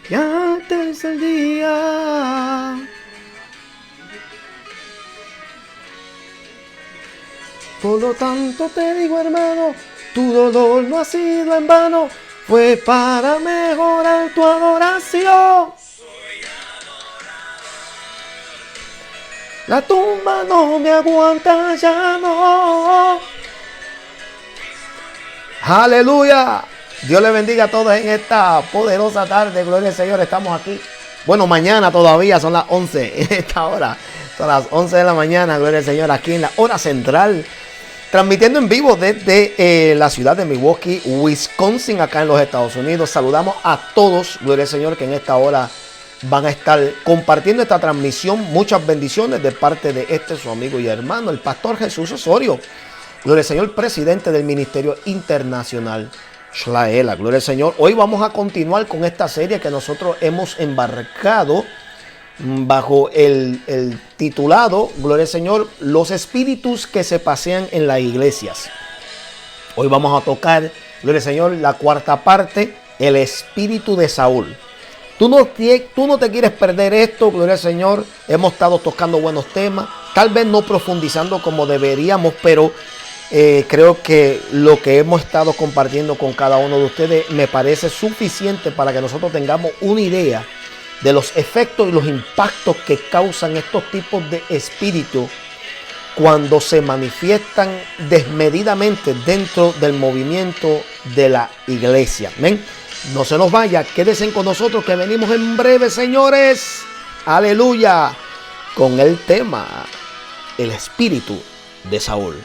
ya antes del día. Por lo tanto te digo, hermano, tu dolor no ha sido en vano, fue para mejorar tu adoración. La tumba no me aguanta, ya no. Aleluya. Dios le bendiga a todos en esta poderosa tarde. Gloria al Señor, estamos aquí. Bueno, mañana todavía son las 11 en esta hora. Son las 11 de la mañana, gloria al Señor, aquí en la hora central. Transmitiendo en vivo desde la ciudad de Milwaukee, Wisconsin, acá en los Estados Unidos. Saludamos a todos, gloria al Señor, que en esta hora van a estar compartiendo esta transmisión. Muchas bendiciones de parte de su amigo y hermano, el pastor Jesús Osorio. Gloria al Señor, presidente del Ministerio Internacional Shlaela. Gloria al Señor. Hoy vamos a continuar con esta serie que nosotros hemos embarcado bajo el titulado, gloria al Señor, los espíritus que se pasean en las iglesias. Hoy vamos a tocar, gloria al Señor, la cuarta parte, el espíritu de Saúl. Tú no te quieres perder esto, gloria al Señor. Hemos estado tocando buenos temas, tal vez no profundizando como deberíamos, pero creo que lo que hemos estado compartiendo con cada uno de ustedes me parece suficiente para que nosotros tengamos una idea de los efectos y los impactos que causan estos tipos de espíritus cuando se manifiestan desmedidamente dentro del movimiento de la iglesia. ¿Ven? No se nos vaya, quédense con nosotros que venimos en breve, señores. Aleluya. Con el tema, el espíritu de Saúl.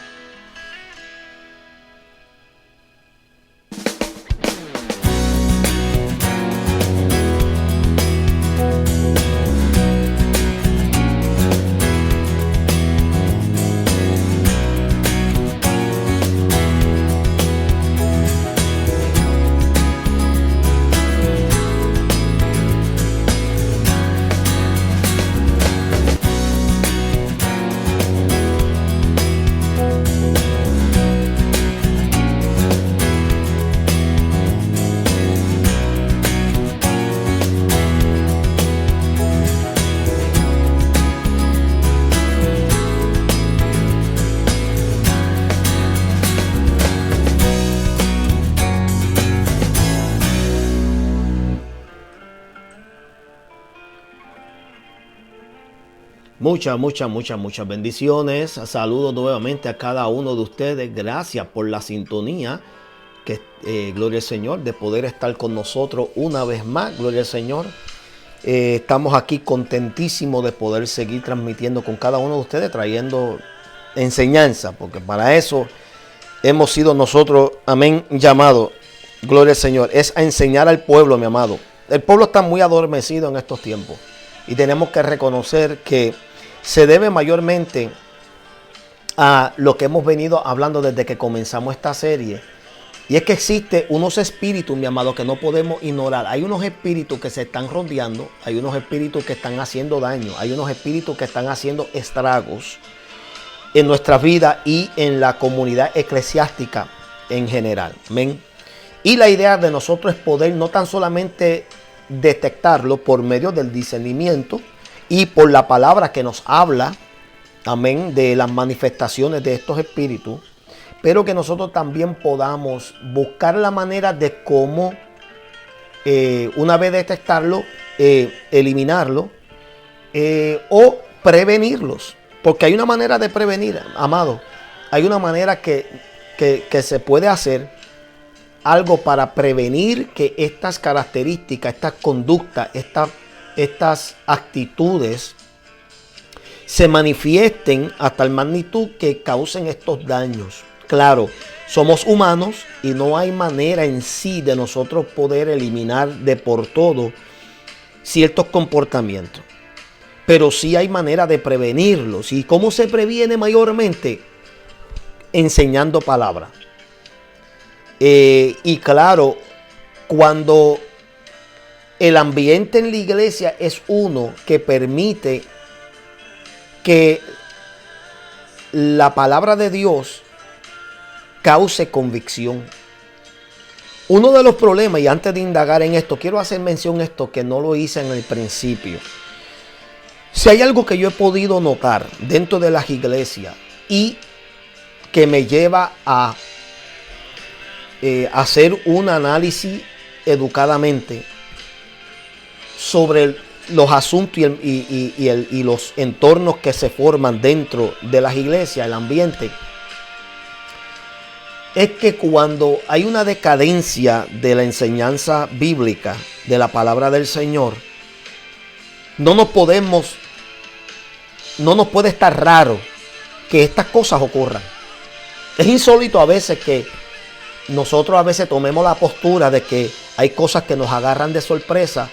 Muchas bendiciones. Saludos nuevamente a cada uno de ustedes. Gracias por la sintonía. Gloria al Señor, de poder estar con nosotros una vez más. Gloria al Señor. Estamos aquí contentísimos de poder seguir transmitiendo con cada uno de ustedes, trayendo enseñanza, porque para eso hemos sido nosotros, amén, llamados. Gloria al Señor. Es a enseñar al pueblo, mi amado. El pueblo está muy adormecido en estos tiempos y tenemos que reconocer que se debe mayormente a lo que hemos venido hablando desde que comenzamos esta serie. Y es que existe unos espíritus, mi amado, que no podemos ignorar. Hay unos espíritus que se están rondeando, hay unos espíritus que están haciendo daño, hay unos espíritus que están haciendo estragos en nuestra vida y en la comunidad eclesiástica en general. Amén. Y la idea de nosotros es poder no tan solamente detectarlo por medio del discernimiento y por la palabra que nos habla, amén, de las manifestaciones de estos espíritus, pero que nosotros también podamos buscar la manera de cómo, una vez detectarlo, eliminarlo o prevenirlos. Porque hay una manera de prevenir, amado. Hay una manera que se puede hacer algo para prevenir que estas características, estas conductas, estas actitudes se manifiesten a tal magnitud que causen estos daños. Claro, somos humanos y no hay manera en sí de nosotros poder eliminar de por todo ciertos comportamientos. Pero sí hay manera de prevenirlos. ¿Y cómo se previene mayormente? Enseñando palabra. Y claro, cuando el ambiente en la iglesia es uno que permite que la palabra de Dios cause convicción. Uno de los problemas, y antes de indagar en esto, quiero hacer mención a esto que no lo hice en el principio. Si hay algo que yo he podido notar dentro de las iglesias y que me lleva a hacer un análisis educadamente sobre los asuntos y los entornos que se forman dentro de las iglesias, el ambiente, es que cuando hay una decadencia de la enseñanza bíblica, de la palabra del Señor, no nos puede estar raro que estas cosas ocurran. Es insólito a veces que nosotros a veces tomemos la postura de que hay cosas que nos agarran de sorpresa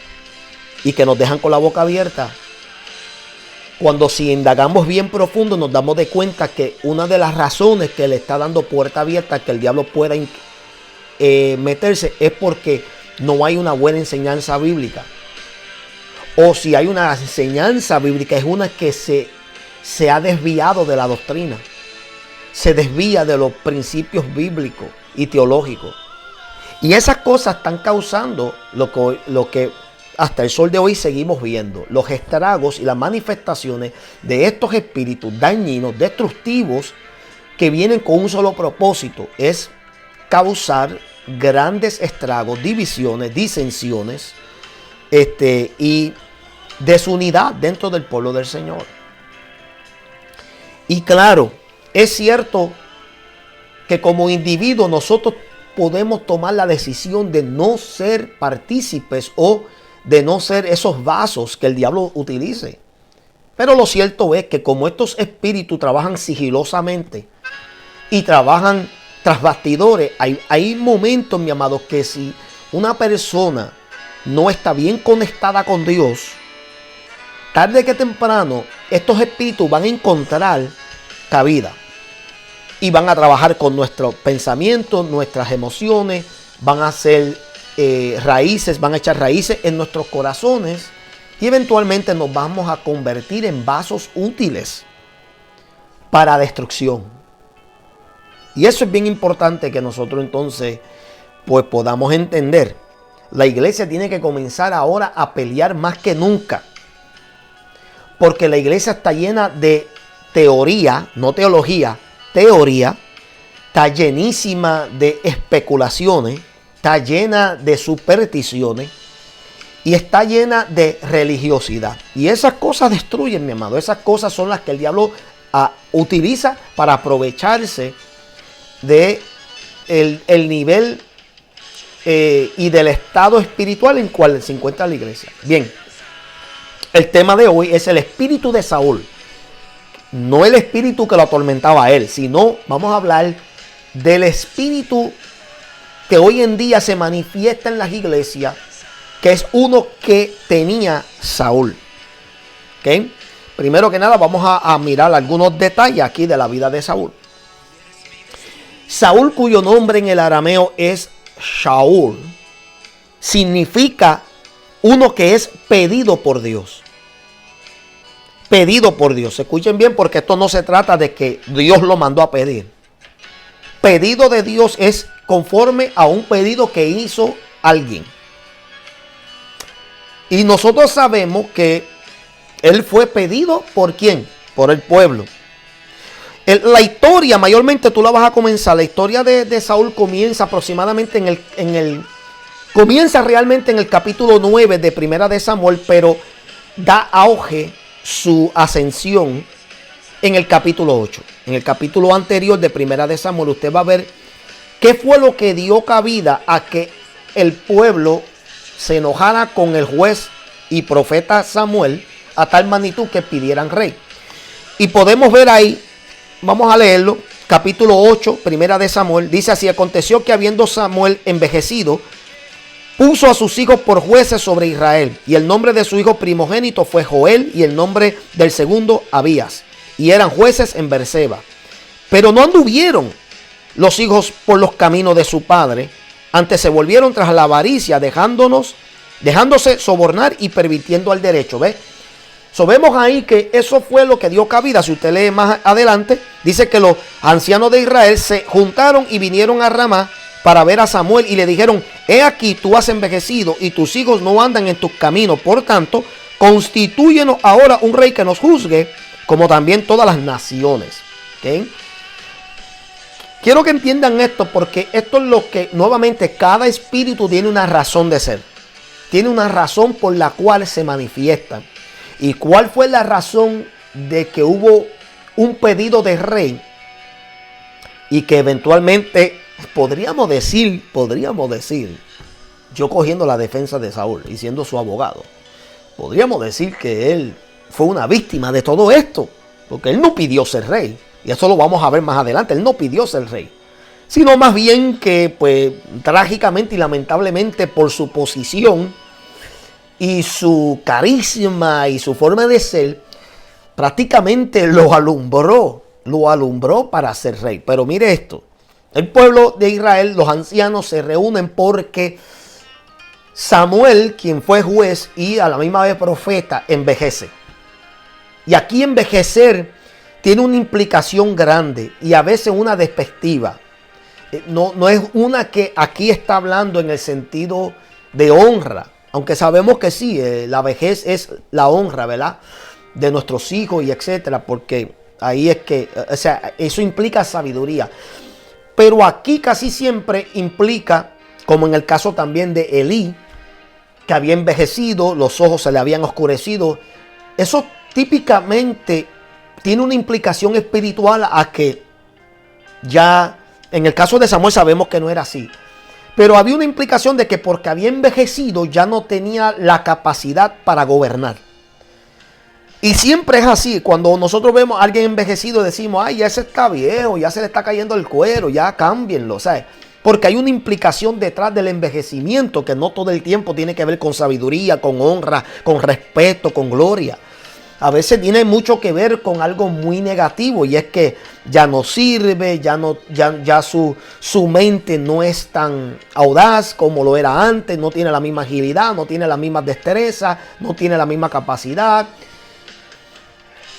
y que nos dejan con la boca abierta, cuando si indagamos bien profundo nos damos de cuenta que una de las razones que le está dando puerta abierta a que el diablo pueda meterse es porque no hay una buena enseñanza bíblica. O si hay una enseñanza bíblica, es una que se ha desviado de la doctrina, se desvía de los principios bíblicos y teológicos. Y esas cosas están causando lo que hasta el sol de hoy seguimos viendo, los estragos y las manifestaciones de estos espíritus dañinos, destructivos, que vienen con un solo propósito: es causar grandes estragos, divisiones, disensiones y desunidad dentro del pueblo del Señor. Y claro, es cierto que como individuos nosotros podemos tomar la decisión de no ser partícipes o de no ser esos vasos que el diablo utilice. Pero lo cierto es que como estos espíritus trabajan sigilosamente y trabajan tras bastidores, hay momentos, mi amado, que si una persona no está bien conectada con Dios, tarde que temprano estos espíritus van a encontrar cabida y van a trabajar con nuestros pensamientos, nuestras emociones, van a hacer raíces, van a echar raíces en nuestros corazones y eventualmente nos vamos a convertir en vasos útiles para destrucción. Y eso es bien importante que nosotros entonces pues podamos entender. La iglesia tiene que comenzar ahora a pelear más que nunca, porque la iglesia está llena de teoría, no teología, teoría, está llenísima de especulaciones, está llena de supersticiones y está llena de religiosidad. Y esas cosas destruyen, mi amado. Esas cosas son las que el diablo utiliza para aprovecharse de el nivel y del estado espiritual en cual se encuentra la iglesia. Bien, el tema de hoy es el espíritu de Saúl. No el espíritu que lo atormentaba a él, sino vamos a hablar del espíritu que hoy en día se manifiesta en las iglesias, que es uno que tenía Saúl. ¿Okay? Primero que nada vamos a mirar algunos detalles aquí de la vida de Saúl. Saúl, cuyo nombre en el arameo es Shaul, significa uno que es pedido por Dios. Pedido por Dios. Escuchen bien, porque esto no se trata de que Dios lo mandó a pedir. Pedido de Dios es conforme a un pedido que hizo alguien. Y nosotros sabemos que él fue pedido ¿por quién? Por el pueblo. La historia, mayormente tú la vas a comenzar. La historia de Saúl comienza aproximadamente comienza realmente en el capítulo 9 de Primera de Samuel, pero da auge su ascensión en el capítulo 8. En el capítulo anterior de Primera de Samuel usted va a ver qué fue lo que dio cabida a que el pueblo se enojara con el juez y profeta Samuel a tal magnitud que pidieran rey. Y podemos ver ahí, vamos a leerlo, capítulo 8, Primera de Samuel, dice así: aconteció que habiendo Samuel envejecido, puso a sus hijos por jueces sobre Israel, y el nombre de su hijo primogénito fue Joel, y el nombre del segundo Abías, y eran jueces en Berseba. Pero no anduvieron los hijos por los caminos de su padre, antes se volvieron tras la avaricia, dejándose sobornar y pervirtiendo al derecho. ¿Ves? Vemos ahí que eso fue lo que dio cabida. Si usted lee más adelante, dice que los ancianos de Israel se juntaron y vinieron a Ramá para ver a Samuel y le dijeron: he aquí, tú has envejecido y tus hijos no andan en tus caminos. Por tanto, constitúyenos ahora un rey que nos juzgue, como también todas las naciones. ¿Okay? Quiero que entiendan esto, porque esto es lo que, nuevamente, cada espíritu tiene una razón de ser. Tiene una razón por la cual se manifiesta. ¿Y cuál fue la razón de que hubo un pedido de rey? Y que eventualmente, podríamos decir, yo cogiendo la defensa de Saúl y siendo su abogado, podríamos decir que él fue una víctima de todo esto. Porque él no pidió ser rey. Y eso lo vamos a ver más adelante. Él no pidió ser rey. Sino más bien que, pues, trágicamente y lamentablemente, por su posición y su carisma y su forma de ser, prácticamente lo alumbró para ser rey. Pero mire esto: el pueblo de Israel, los ancianos, se reúnen porque Samuel, quien fue juez y a la misma vez profeta, envejece. Y aquí envejecer tiene una implicación grande y a veces una despectiva. No es una que aquí está hablando en el sentido de honra, aunque sabemos que sí, la vejez es la honra, ¿verdad?, de nuestros hijos y etcétera, porque ahí es que, o sea, eso implica sabiduría. Pero aquí casi siempre implica, como en el caso también de Elí, que había envejecido, los ojos se le habían oscurecido. Eso típicamente tiene una implicación espiritual a que ya, en el caso de Samuel sabemos que no era así. Pero había una implicación de que porque había envejecido ya no tenía la capacidad para gobernar. Y siempre es así. Cuando nosotros vemos a alguien envejecido decimos: ay, ya ese está viejo, ya se le está cayendo el cuero, ya cámbienlo, ¿sabes? Porque hay una implicación detrás del envejecimiento que no todo el tiempo tiene que ver con sabiduría, con honra, con respeto, con gloria. A veces tiene mucho que ver con algo muy negativo, y es que ya no sirve, ya su mente no es tan audaz como lo era antes, no tiene la misma agilidad, no tiene la misma destreza, no tiene la misma capacidad.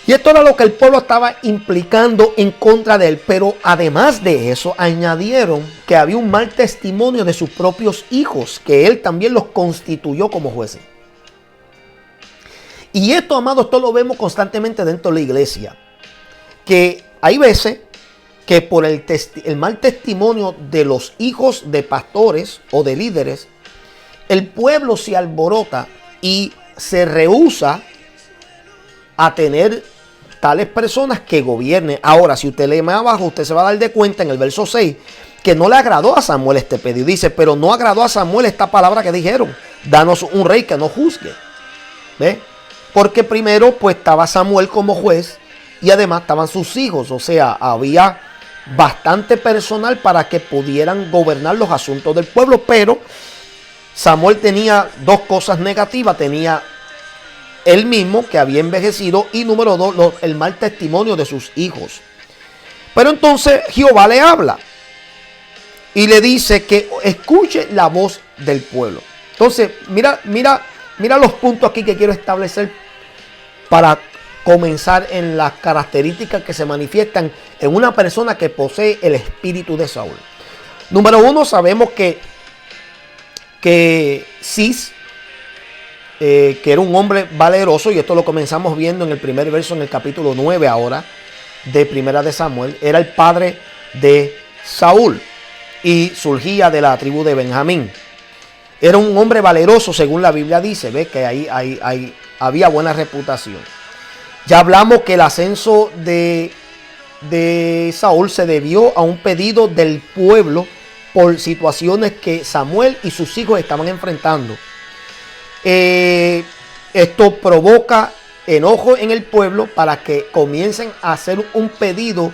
Y esto era lo que el pueblo estaba implicando en contra de él. Pero además de eso, añadieron que había un mal testimonio de sus propios hijos, que él también los constituyó como jueces. Y esto, amados, esto lo vemos constantemente dentro de la iglesia. Que hay veces que por el mal testimonio de los hijos de pastores o de líderes, el pueblo se alborota y se rehúsa a tener tales personas que gobiernen. Ahora, si usted lee más abajo, usted se va a dar de cuenta en el verso 6 que no le agradó a Samuel este pedido. Dice: pero no agradó a Samuel esta palabra que dijeron: danos un rey que no juzgue. ¿Ve? Porque primero pues estaba Samuel como juez y además estaban sus hijos. O sea, había bastante personal para que pudieran gobernar los asuntos del pueblo. Pero Samuel tenía dos cosas negativas. Tenía él mismo, que había envejecido, y número dos, el mal testimonio de sus hijos. Pero entonces Jehová le habla y le dice que escuche la voz del pueblo. Entonces, mira los puntos aquí que quiero establecer para comenzar en las características que se manifiestan en una persona que posee el espíritu de Saúl. Número uno, sabemos que Cis, que era un hombre valeroso, y esto lo comenzamos viendo en el primer verso, en el capítulo 9 ahora, de Primera de Samuel, era el padre de Saúl y surgía de la tribu de Benjamín. Era un hombre valeroso, según la Biblia dice, ve que ahí había buena reputación. Ya hablamos que el ascenso de Saúl se debió a un pedido del pueblo por situaciones que Samuel y sus hijos estaban enfrentando. Esto provoca enojo en el pueblo para que comiencen a hacer un pedido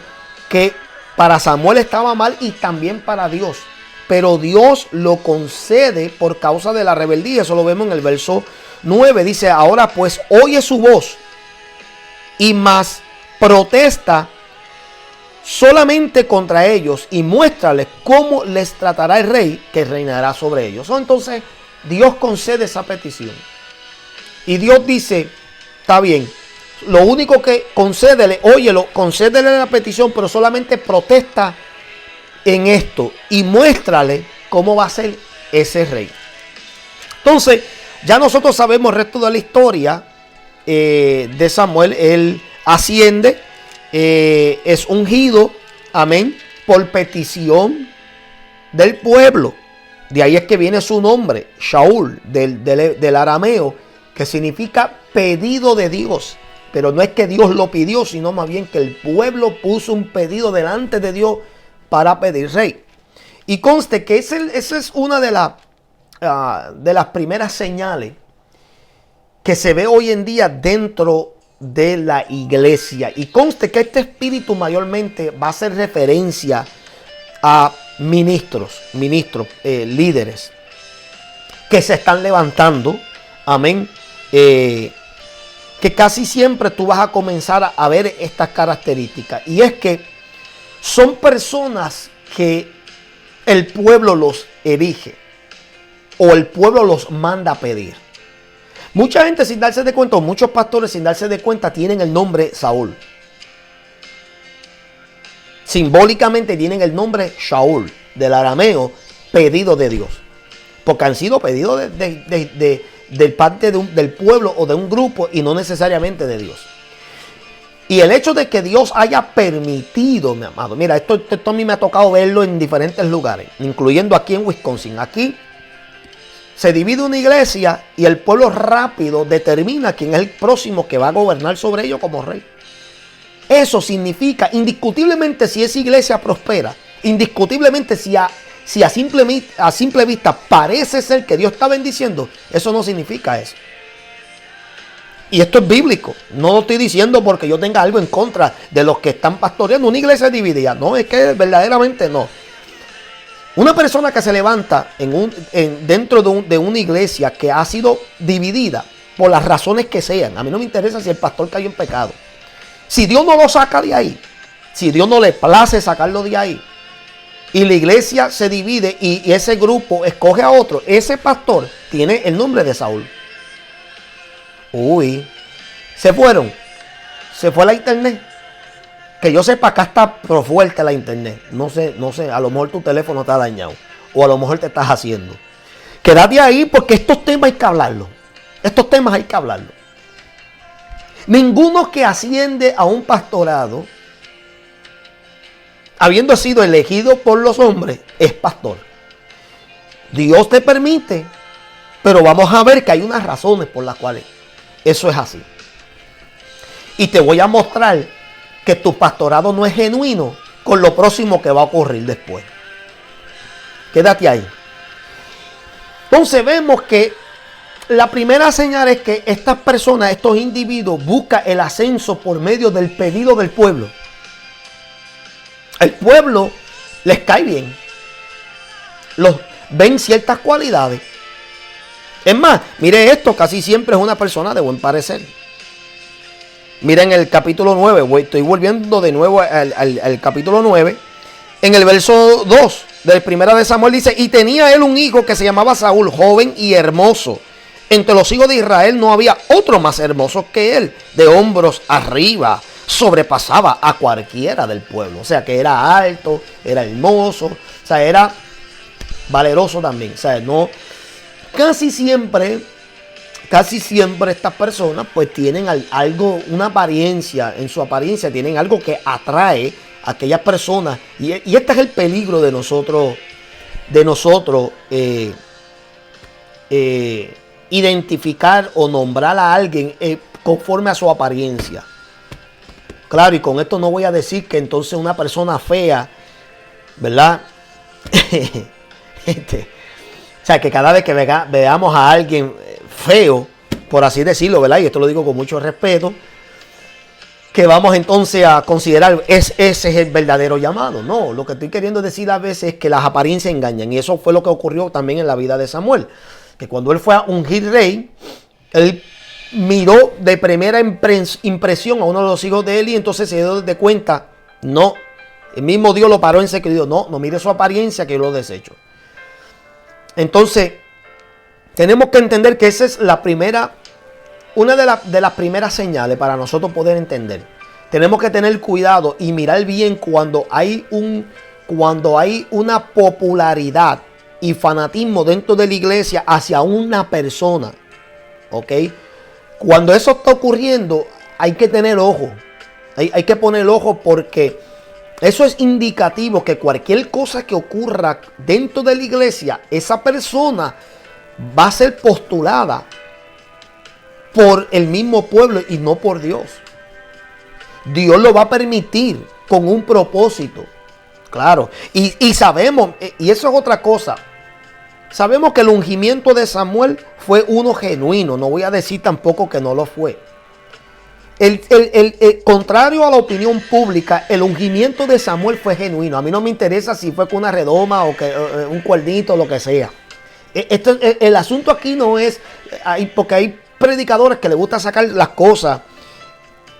que para Samuel estaba mal y también para Dios. Pero Dios lo concede por causa de la rebeldía. Eso lo vemos en el verso 9. Dice: ahora pues oye su voz y más protesta solamente contra ellos y muéstrales cómo les tratará el rey que reinará sobre ellos. Entonces Dios concede esa petición. Y Dios dice: está bien, lo único que concédele, óyelo, concédele la petición, pero solamente protesta en esto y muéstrale cómo va a ser ese rey. Entonces, ya nosotros sabemos el resto de la historia de Samuel. Él asciende, es ungido, amén, por petición del pueblo. De ahí es que viene su nombre, Shaul, del arameo, que significa pedido de Dios. Pero no es que Dios lo pidió, sino más bien que el pueblo puso un pedido delante de Dios para pedir rey. Y conste que esa es una de las primeras señales que se ve hoy en día dentro de la iglesia. Y conste que este espíritu mayormente va a hacer referencia a ministros, líderes que se están levantando, amén, que casi siempre tú vas a comenzar a ver estas características. Y es que son personas que el pueblo los elige o el pueblo los manda a pedir. Mucha gente sin darse de cuenta, o muchos pastores sin darse de cuenta, tienen el nombre Saúl. Simbólicamente tienen el nombre Shaul, del arameo, pedido de Dios. Porque han sido pedidos de parte del pueblo o de un grupo y no necesariamente de Dios. Y el hecho de que Dios haya permitido, mi amado, mira, esto a mí me ha tocado verlo en diferentes lugares, incluyendo aquí en Wisconsin. Aquí se divide una iglesia y el pueblo rápido determina quién es el próximo que va a gobernar sobre ellos como rey. Eso significa, indiscutiblemente, si esa iglesia prospera, indiscutiblemente si a simple vista parece ser que Dios está bendiciendo, eso no significa eso. Y esto es bíblico. No lo estoy diciendo porque yo tenga algo en contra de los que están pastoreando una iglesia dividida. No, es que verdaderamente no. Una persona que se levanta dentro de una iglesia que ha sido dividida por las razones que sean. A mí no me interesa si el pastor cayó en pecado. Si Dios no lo saca de ahí, si Dios no le place sacarlo de ahí, y la iglesia se divide y ese grupo escoge a otro, ese pastor tiene el nombre de Saúl. Uy, se fueron. Se fue la internet. Que yo sepa, acá está pro fuerte la internet. No sé, a lo mejor tu teléfono está dañado. O a lo mejor te estás haciendo. Quédate ahí porque estos temas hay que hablarlos. Estos temas hay que hablarlos. Ninguno que asciende a un pastorado, habiendo sido elegido por los hombres, es pastor. Dios te permite, pero vamos a ver que hay unas razones por las cuales eso es así. Y te voy a mostrar que tu pastorado no es genuino con lo próximo que va a ocurrir después. Quédate ahí. Entonces vemos que la primera señal es que estas personas, estos individuos, buscan el ascenso por medio del pedido del pueblo. El pueblo les cae bien. Ven ciertas cualidades. Es más, mire esto, casi siempre es una persona de buen parecer. Miren el capítulo 9, estoy volviendo de nuevo al capítulo 9. En el verso 2 del primera de Samuel dice: y tenía él un hijo que se llamaba Saúl, joven y hermoso. Entre los hijos de Israel no había otro más hermoso que él. De hombros arriba sobrepasaba a cualquiera del pueblo. O sea que era alto, era hermoso, o sea, era valeroso también. O sea, no, casi siempre estas personas pues tienen algo, una apariencia, en su apariencia tienen algo que atrae a aquellas personas. Y este es el peligro de nosotros identificar o nombrar a alguien conforme a su apariencia. Claro, y con esto no voy a decir que entonces una persona fea, ¿verdad? O sea, que cada vez que veamos a alguien feo, por así decirlo, ¿verdad? Y esto lo digo con mucho respeto, que vamos entonces a considerar ese es el verdadero llamado. No, lo que estoy queriendo decir a veces es que las apariencias engañan. Y eso fue lo que ocurrió también en la vida de Samuel. Que cuando él fue a ungir rey, él miró de primera impresión a uno de los hijos de él y entonces se dio de cuenta, no, el mismo Dios lo paró en seco y dijo, no mire su apariencia que yo lo desecho. Entonces, tenemos que entender que esa es una de las primeras señales para nosotros poder entender. Tenemos que tener cuidado y mirar bien cuando hay cuando hay una popularidad y fanatismo dentro de la iglesia hacia una persona. ¿Ok? Cuando eso está ocurriendo, hay que tener ojo. Hay que poner ojo, porque eso es indicativo que cualquier cosa que ocurra dentro de la iglesia, esa persona va a ser postulada por el mismo pueblo y no por Dios. Dios lo va a permitir con un propósito. Claro. Y sabemos, y eso es otra cosa. Sabemos que el ungimiento de Samuel fue uno genuino. No voy a decir tampoco que no lo fue. Contrario a la opinión pública, el ungimiento de Samuel fue genuino. A mí no me interesa si fue con una redoma o que un cuernito o lo que sea. El asunto aquí no es, porque hay predicadores que les gusta sacar las cosas,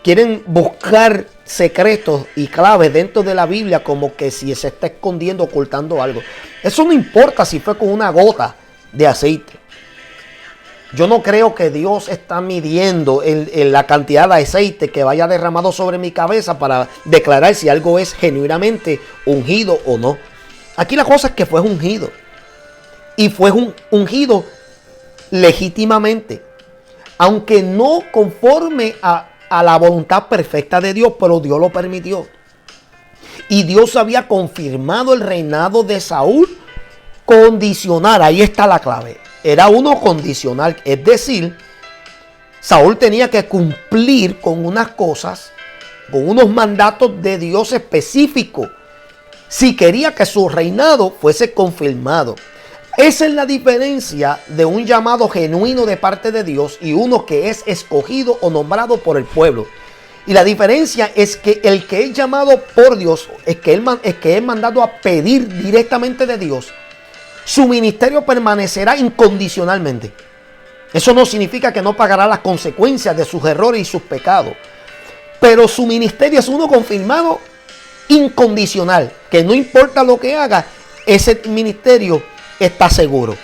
quieren buscar secretos y claves dentro de la Biblia, como que si se está escondiendo, ocultando algo. Eso no importa si fue con una gota de aceite. Yo no creo que Dios está midiendo la cantidad de aceite que vaya derramado sobre mi cabeza para declarar si algo es genuinamente ungido o no. Aquí la cosa es que fue ungido. Y fue ungido legítimamente. Aunque no conforme a la voluntad perfecta de Dios, pero Dios lo permitió. Y Dios había confirmado el reinado de Saúl condicional. Ahí está la clave. Era uno condicional, es decir, Saúl tenía que cumplir con unas cosas, con unos mandatos de Dios específicos, si quería que su reinado fuese confirmado. Esa es la diferencia de un llamado genuino de parte de Dios y uno que es escogido o nombrado por el pueblo. Y la diferencia es que el que es llamado por Dios, es que es mandado a pedir directamente de Dios, su ministerio permanecerá incondicionalmente. Eso no significa que no pagará las consecuencias de sus errores y sus pecados. Pero su ministerio es uno confirmado incondicional. Que no importa lo que haga, ese ministerio está seguro.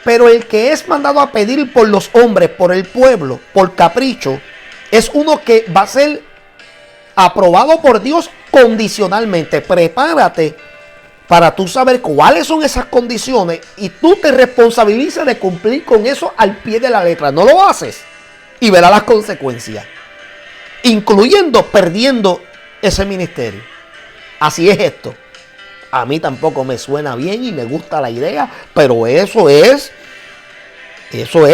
Pero el que es mandado a pedir por los hombres, por el pueblo, por capricho, es uno que va a ser aprobado por Dios condicionalmente. Prepárate para tú saber cuáles son esas condiciones y tú te responsabilizas de cumplir con eso al pie de la letra. No lo haces y verás las consecuencias, incluyendo perdiendo ese ministerio. Así es esto. A mí tampoco me suena bien y me gusta la idea, pero eso es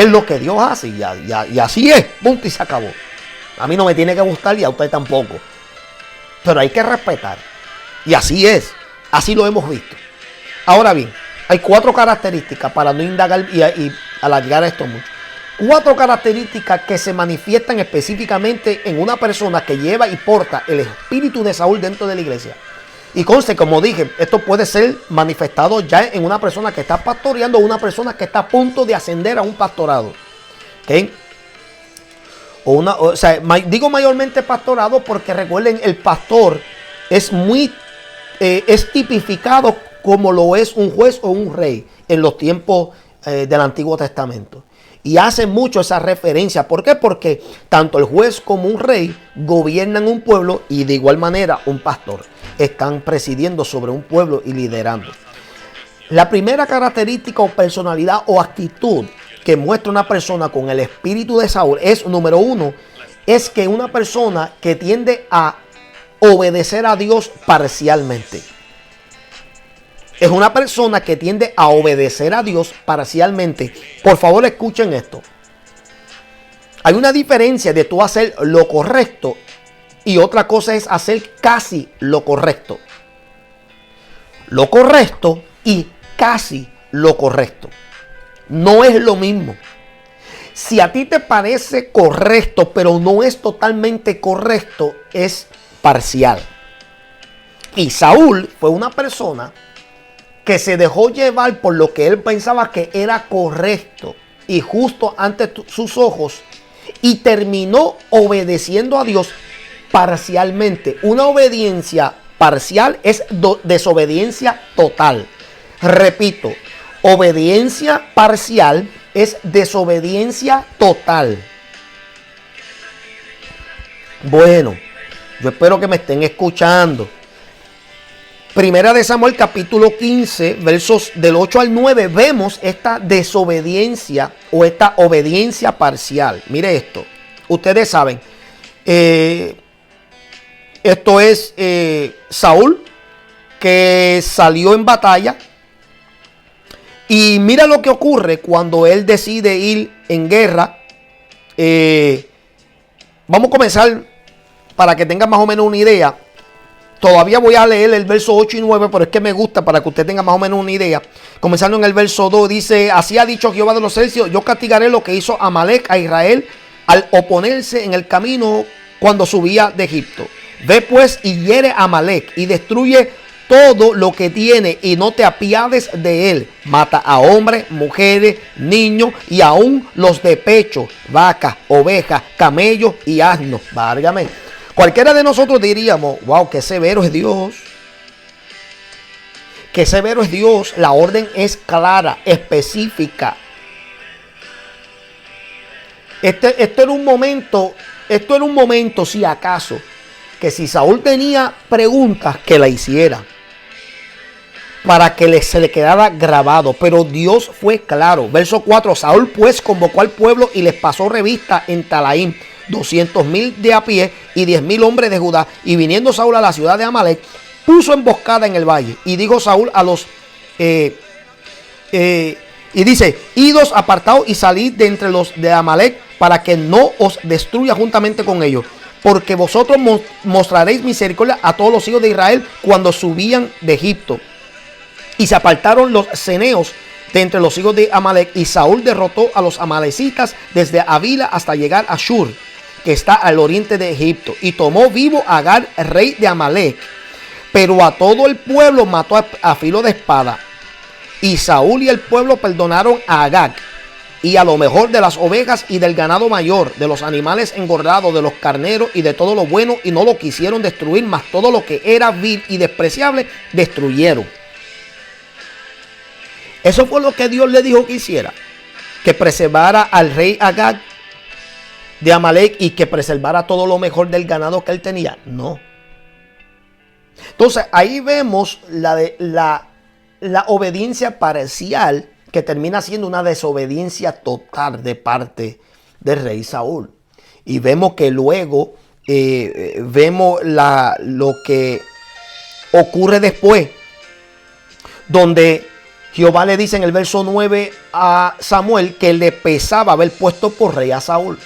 lo que Dios hace y así es, punto y se acabó. A mí no me tiene que gustar y a usted tampoco, pero hay que respetar y así es. Así lo hemos visto. Ahora bien, hay 4 características, para no indagar y alargar esto mucho. 4 características que se manifiestan específicamente en una persona que lleva y porta el espíritu de Saúl dentro de la iglesia. Y conste, como dije, esto puede ser manifestado ya en una persona que está pastoreando o una persona que está a punto de ascender a un pastorado. ¿Okay? Digo mayormente pastorado porque recuerden, el pastor es tipificado como lo es un juez o un rey en los tiempos del Antiguo Testamento. Y hace mucho esa referencia. ¿Por qué? Porque tanto el juez como un rey gobiernan un pueblo y de igual manera un pastor. Están presidiendo sobre un pueblo y liderando. La primera característica o personalidad o actitud que muestra una persona con el espíritu de Saúl es, número 1, es que una persona que tiende a obedecer a Dios parcialmente. Es una persona que tiende a obedecer a Dios parcialmente. Por favor, escuchen esto. Hay una diferencia de tú hacer lo correcto y otra cosa es hacer casi lo correcto. Lo correcto y casi lo correcto no es lo mismo. Si a ti te parece correcto, pero no es totalmente correcto, es parcial. Y Saúl fue una persona que se dejó llevar por lo que él pensaba que era correcto y justo ante sus ojos y terminó obedeciendo a Dios parcialmente. Una obediencia parcial es desobediencia total. Repito, obediencia parcial es desobediencia total. Bueno, yo espero que me estén escuchando. Primera de Samuel capítulo 15, versos del 8 al 9, vemos esta desobediencia o esta obediencia parcial. Mire esto, ustedes saben, esto es Saúl que salió en batalla. Y mira lo que ocurre cuando él decide ir en guerra. Vamos a comenzar para que tengan más o menos una idea. Todavía voy a leer el verso 8 y 9, pero es que me gusta para que usted tenga más o menos una idea. Comenzando en el verso 2, dice: así ha dicho Jehová de los ejércitos, yo castigaré lo que hizo Amalec a Israel al oponerse en el camino cuando subía de Egipto. Ve pues y hiere a Amalec y destruye todo lo que tiene y no te apiades de él. Mata a hombres, mujeres, niños y aún los de pecho, vacas, ovejas, camellos y asnos. Válgame. Cualquiera de nosotros diríamos: wow, qué severo es Dios. Qué severo es Dios. La orden es clara, específica. Esto era un momento, si acaso, que si Saúl tenía preguntas, que la hiciera, para que se le quedara grabado. Pero Dios fue claro. Verso 4, Saúl pues convocó al pueblo y les pasó revista en Talaim, 200,000 de a pie y 10,000 hombres de Judá. Y viniendo Saúl a la ciudad de Amalec, puso emboscada en el valle. Y dijo Saúl a los... y dice: idos apartaos y salid de entre los de Amalec, para que no os destruya juntamente con ellos. Porque vosotros mostraréis misericordia a todos los hijos de Israel cuando subían de Egipto. Y se apartaron los ceneos de entre los hijos de Amalec. Y Saúl derrotó a los amalecitas desde Avila hasta llegar a Shur, que está al oriente de Egipto. Y tomó vivo a Agag, rey de Amalec. Pero a todo el pueblo mató a filo de espada. Y Saúl y el pueblo perdonaron a Agag y a lo mejor de las ovejas y del ganado mayor, de los animales engordados, de los carneros y de todo lo bueno, y no lo quisieron destruir, mas todo lo que era vil y despreciable destruyeron. Eso fue lo que Dios le dijo que hiciera, que preservara al rey Agag de Amalec y que preservara todo lo mejor del ganado que él tenía. No. Entonces ahí vemos la obediencia parcial, que termina siendo una desobediencia total de parte del rey Saúl. Y vemos que luego vemos lo que ocurre después, donde Jehová le dice en el verso 9 a Samuel que le pesaba haber puesto por rey a Saúl.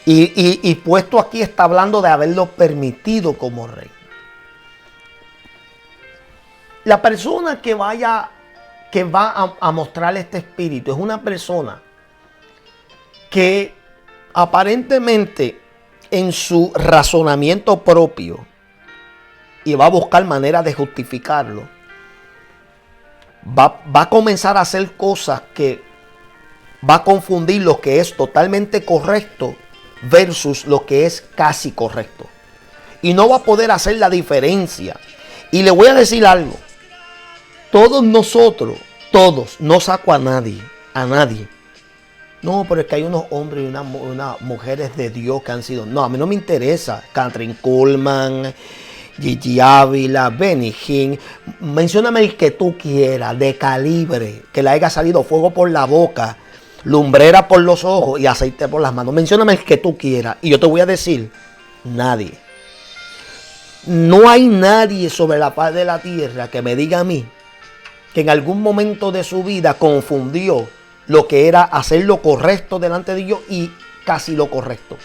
Y puesto aquí está hablando de haberlo permitido como rey. La persona que va a mostrar este espíritu es una persona que aparentemente en su razonamiento propio, y va a buscar maneras de justificarlo, va a comenzar a hacer cosas que va a confundir lo que es totalmente correcto versus lo que es casi correcto. Y no va a poder hacer la diferencia. Y le voy a decir algo. Todos nosotros, no saco a nadie. No, pero es que hay unos hombres y unas mujeres de Dios que han sido... No, a mí no me interesa. Kathryn Kuhlman, Gigi Ávila, Benny Hinn. Mencióname el que tú quieras, de calibre, que le haya salido fuego por la boca, lumbrera por los ojos y aceite por las manos. Mencióname el que tú quieras y yo te voy a decir: nadie. No hay nadie sobre la faz de la tierra que me diga a mí que en algún momento de su vida confundió lo que era hacer lo correcto delante de Dios y casi lo correcto.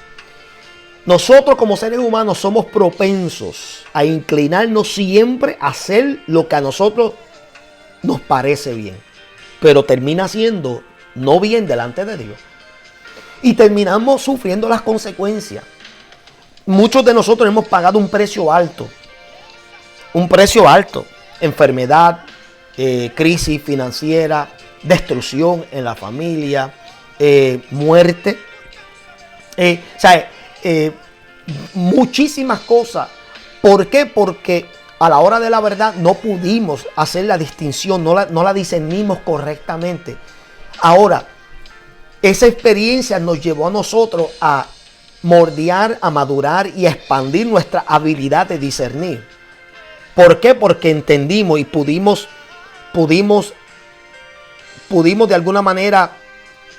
Nosotros como seres humanos somos propensos a inclinarnos siempre a hacer lo que a nosotros nos parece bien, pero termina siendo no bien delante de Dios. Y terminamos sufriendo las consecuencias. Muchos de nosotros hemos pagado un precio alto. Enfermedad, crisis financiera, destrucción en la familia, muerte. Muchísimas cosas. ¿Por qué? Porque a la hora de la verdad no pudimos hacer la distinción, no la discernimos correctamente. Ahora, esa experiencia nos llevó a nosotros a moldear, a madurar y a expandir nuestra habilidad de discernir. ¿Por qué? Porque entendimos y pudimos de alguna manera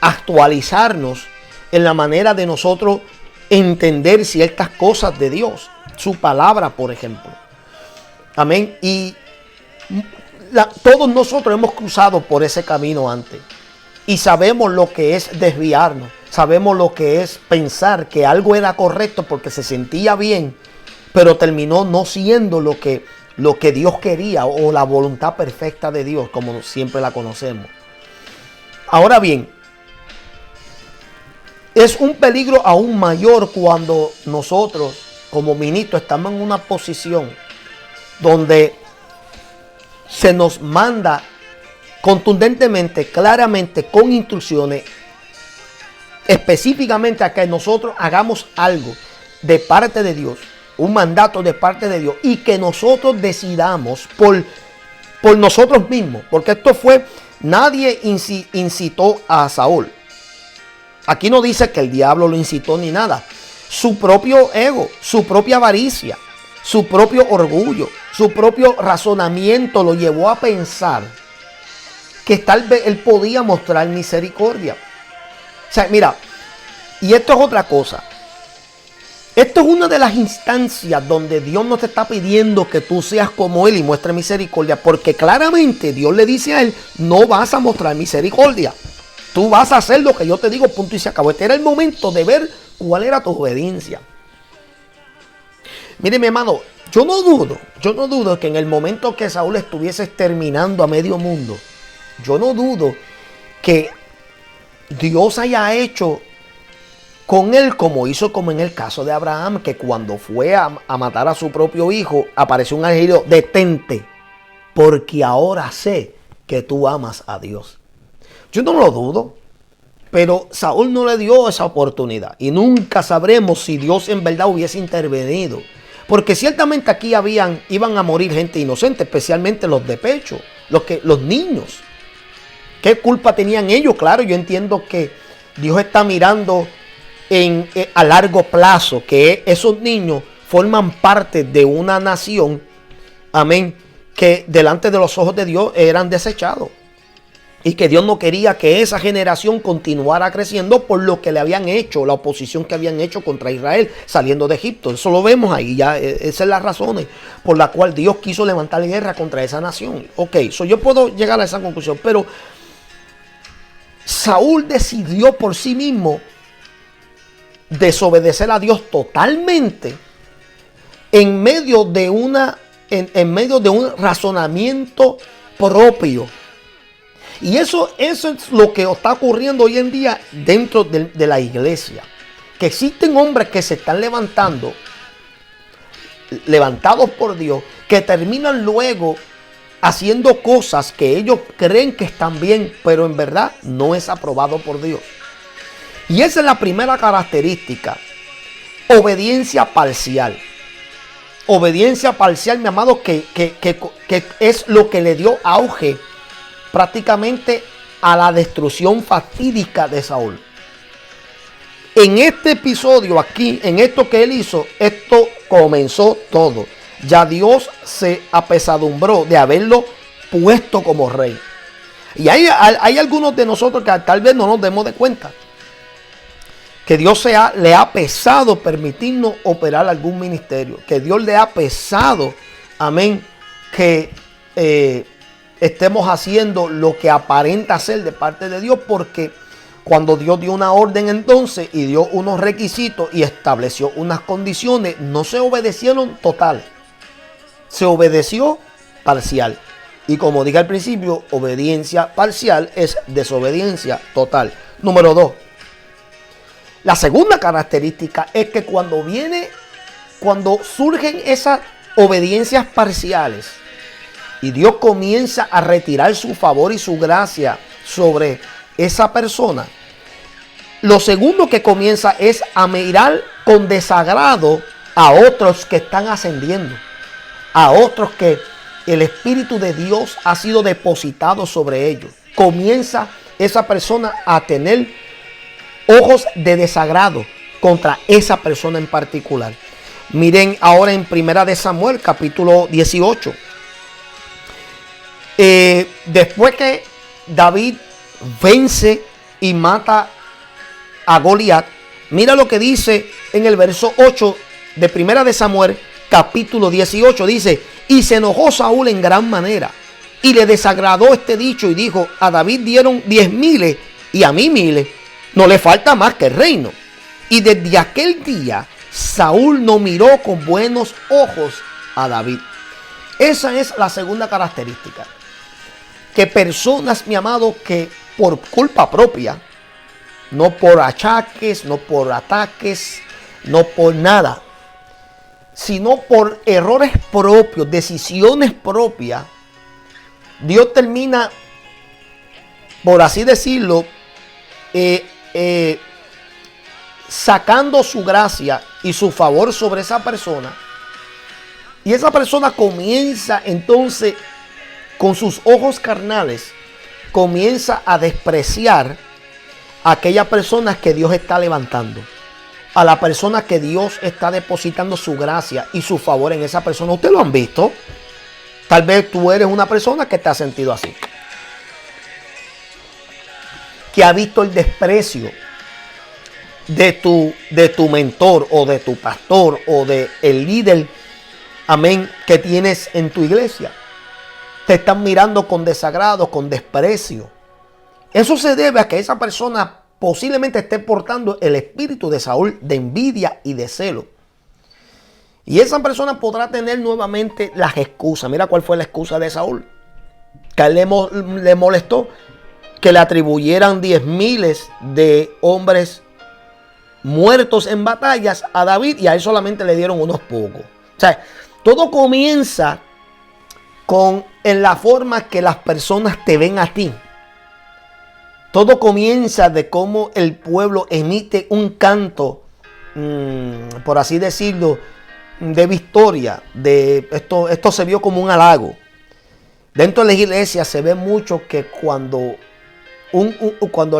actualizarnos en la manera de nosotros entender ciertas cosas de Dios, su palabra, por ejemplo. Amén. Y todos nosotros hemos cruzado por ese camino antes y sabemos lo que es desviarnos, sabemos lo que es pensar que algo era correcto porque se sentía bien, pero terminó no siendo lo que Dios quería o la voluntad perfecta de Dios, como siempre la conocemos. Ahora bien, es un peligro aún mayor cuando nosotros como ministros estamos en una posición donde se nos manda contundentemente, claramente, con instrucciones, específicamente a que nosotros hagamos algo de parte de Dios, un mandato de parte de Dios, y que nosotros decidamos por nosotros mismos, porque esto fue, nadie incitó a Saúl. Aquí no dice que el diablo lo incitó ni nada. Su propio ego, su propia avaricia, su propio orgullo, su propio razonamiento lo llevó a pensar que tal vez él podía mostrar misericordia. O sea, mira, y esto es otra cosa. Esto es una de las instancias donde Dios no te está pidiendo que tú seas como Él y muestres misericordia, porque claramente Dios le dice a él, no vas a mostrar misericordia. Tú vas a hacer lo que yo te digo, punto y se acabó. Este era el momento de ver cuál era tu obediencia. Mire, mi hermano, yo no dudo que en el momento que Saúl estuviese exterminando a medio mundo, yo no dudo que Dios haya hecho con él como hizo como en el caso de Abraham, que cuando fue a matar a su propio hijo, apareció un ángel y dijo, detente, porque ahora sé que tú amas a Dios. Yo no lo dudo, pero Saúl no le dio esa oportunidad y nunca sabremos si Dios en verdad hubiese intervenido. Porque ciertamente aquí iban a morir gente inocente, especialmente los de pecho, los niños. ¿Qué culpa tenían ellos? Claro, yo entiendo que Dios está mirando a largo plazo, que esos niños forman parte de una nación, amén, que delante de los ojos de Dios eran desechados. Y que Dios no quería que esa generación continuara creciendo por lo que le habían hecho, la oposición que habían hecho contra Israel saliendo de Egipto. Eso lo vemos ahí, ya esas son las razones por las cuales Dios quiso levantar guerra contra esa nación. Ok, yo puedo llegar a esa conclusión, pero Saúl decidió por sí mismo desobedecer a Dios totalmente en medio de un razonamiento propio. Y eso es lo que está ocurriendo hoy en día dentro de la iglesia. Que existen hombres que se están levantados por Dios, que terminan luego haciendo cosas que ellos creen que están bien, pero en verdad no es aprobado por Dios. Y esa es la primera característica. Obediencia parcial. Obediencia parcial, mi amado, que es lo que le dio auge prácticamente a la destrucción fatídica de Saúl. En este episodio aquí, en esto que él hizo, esto comenzó todo. Ya Dios se apesadumbró de haberlo puesto como rey. Y hay algunos de nosotros que tal vez no nos demos de cuenta que Dios le ha pesado permitirnos operar algún ministerio. Que Dios le ha pesado, amén, que estemos haciendo lo que aparenta ser de parte de Dios, porque cuando Dios dio una orden entonces y dio unos requisitos y estableció unas condiciones, no se obedecieron total, se obedeció parcial. Y como dije al principio, obediencia parcial es desobediencia total. Número 2. La segunda característica es que cuando surgen esas obediencias parciales, y Dios comienza a retirar su favor y su gracia sobre esa persona, lo segundo que comienza es a mirar con desagrado a otros que están ascendiendo, a otros que el Espíritu de Dios ha sido depositado sobre ellos. Comienza esa persona a tener ojos de desagrado contra esa persona en particular. Miren ahora en Primera de Samuel, capítulo 18. Después que David vence y mata a Goliat, mira lo que dice en el verso 8 de Primera de Samuel, capítulo 18. Dice: y se enojó Saúl en gran manera, y le desagradó este dicho, y dijo: a David dieron 10,000 y a mí 1,000. No le falta más que el reino. Y desde aquel día Saúl no miró con buenos ojos a David. Esa es la segunda característica. Que personas, mi amado, que por culpa propia, no por achaques, no por ataques, no por nada, sino por errores propios, decisiones propias, Dios termina, por así decirlo, sacando su gracia y su favor sobre esa persona. Y esa persona comienza entonces, con sus ojos carnales, comienza a despreciar a aquella persona que Dios está levantando, a la persona que Dios está depositando su gracia y su favor en esa persona. ¿Ustedes lo han visto? Tal vez tú eres una persona que te ha sentido así, que ha visto el desprecio de tu mentor o de tu pastor o de el líder, amén, que tienes en tu iglesia. Te están mirando con desagrado, con desprecio. Eso se debe a que esa persona posiblemente esté portando el espíritu de Saúl, de envidia y de celo. Y esa persona podrá tener nuevamente las excusas. Mira cuál fue la excusa de Saúl. Que a él le molestó que le atribuyeran 10,000 de hombres muertos en batallas a David, y a él solamente le dieron unos pocos. O sea, todo comienza en la forma que las personas te ven a ti. Todo comienza de cómo el pueblo emite un canto, por así decirlo, de victoria. Esto se vio como un halago. Dentro de la iglesia se ve mucho que cuando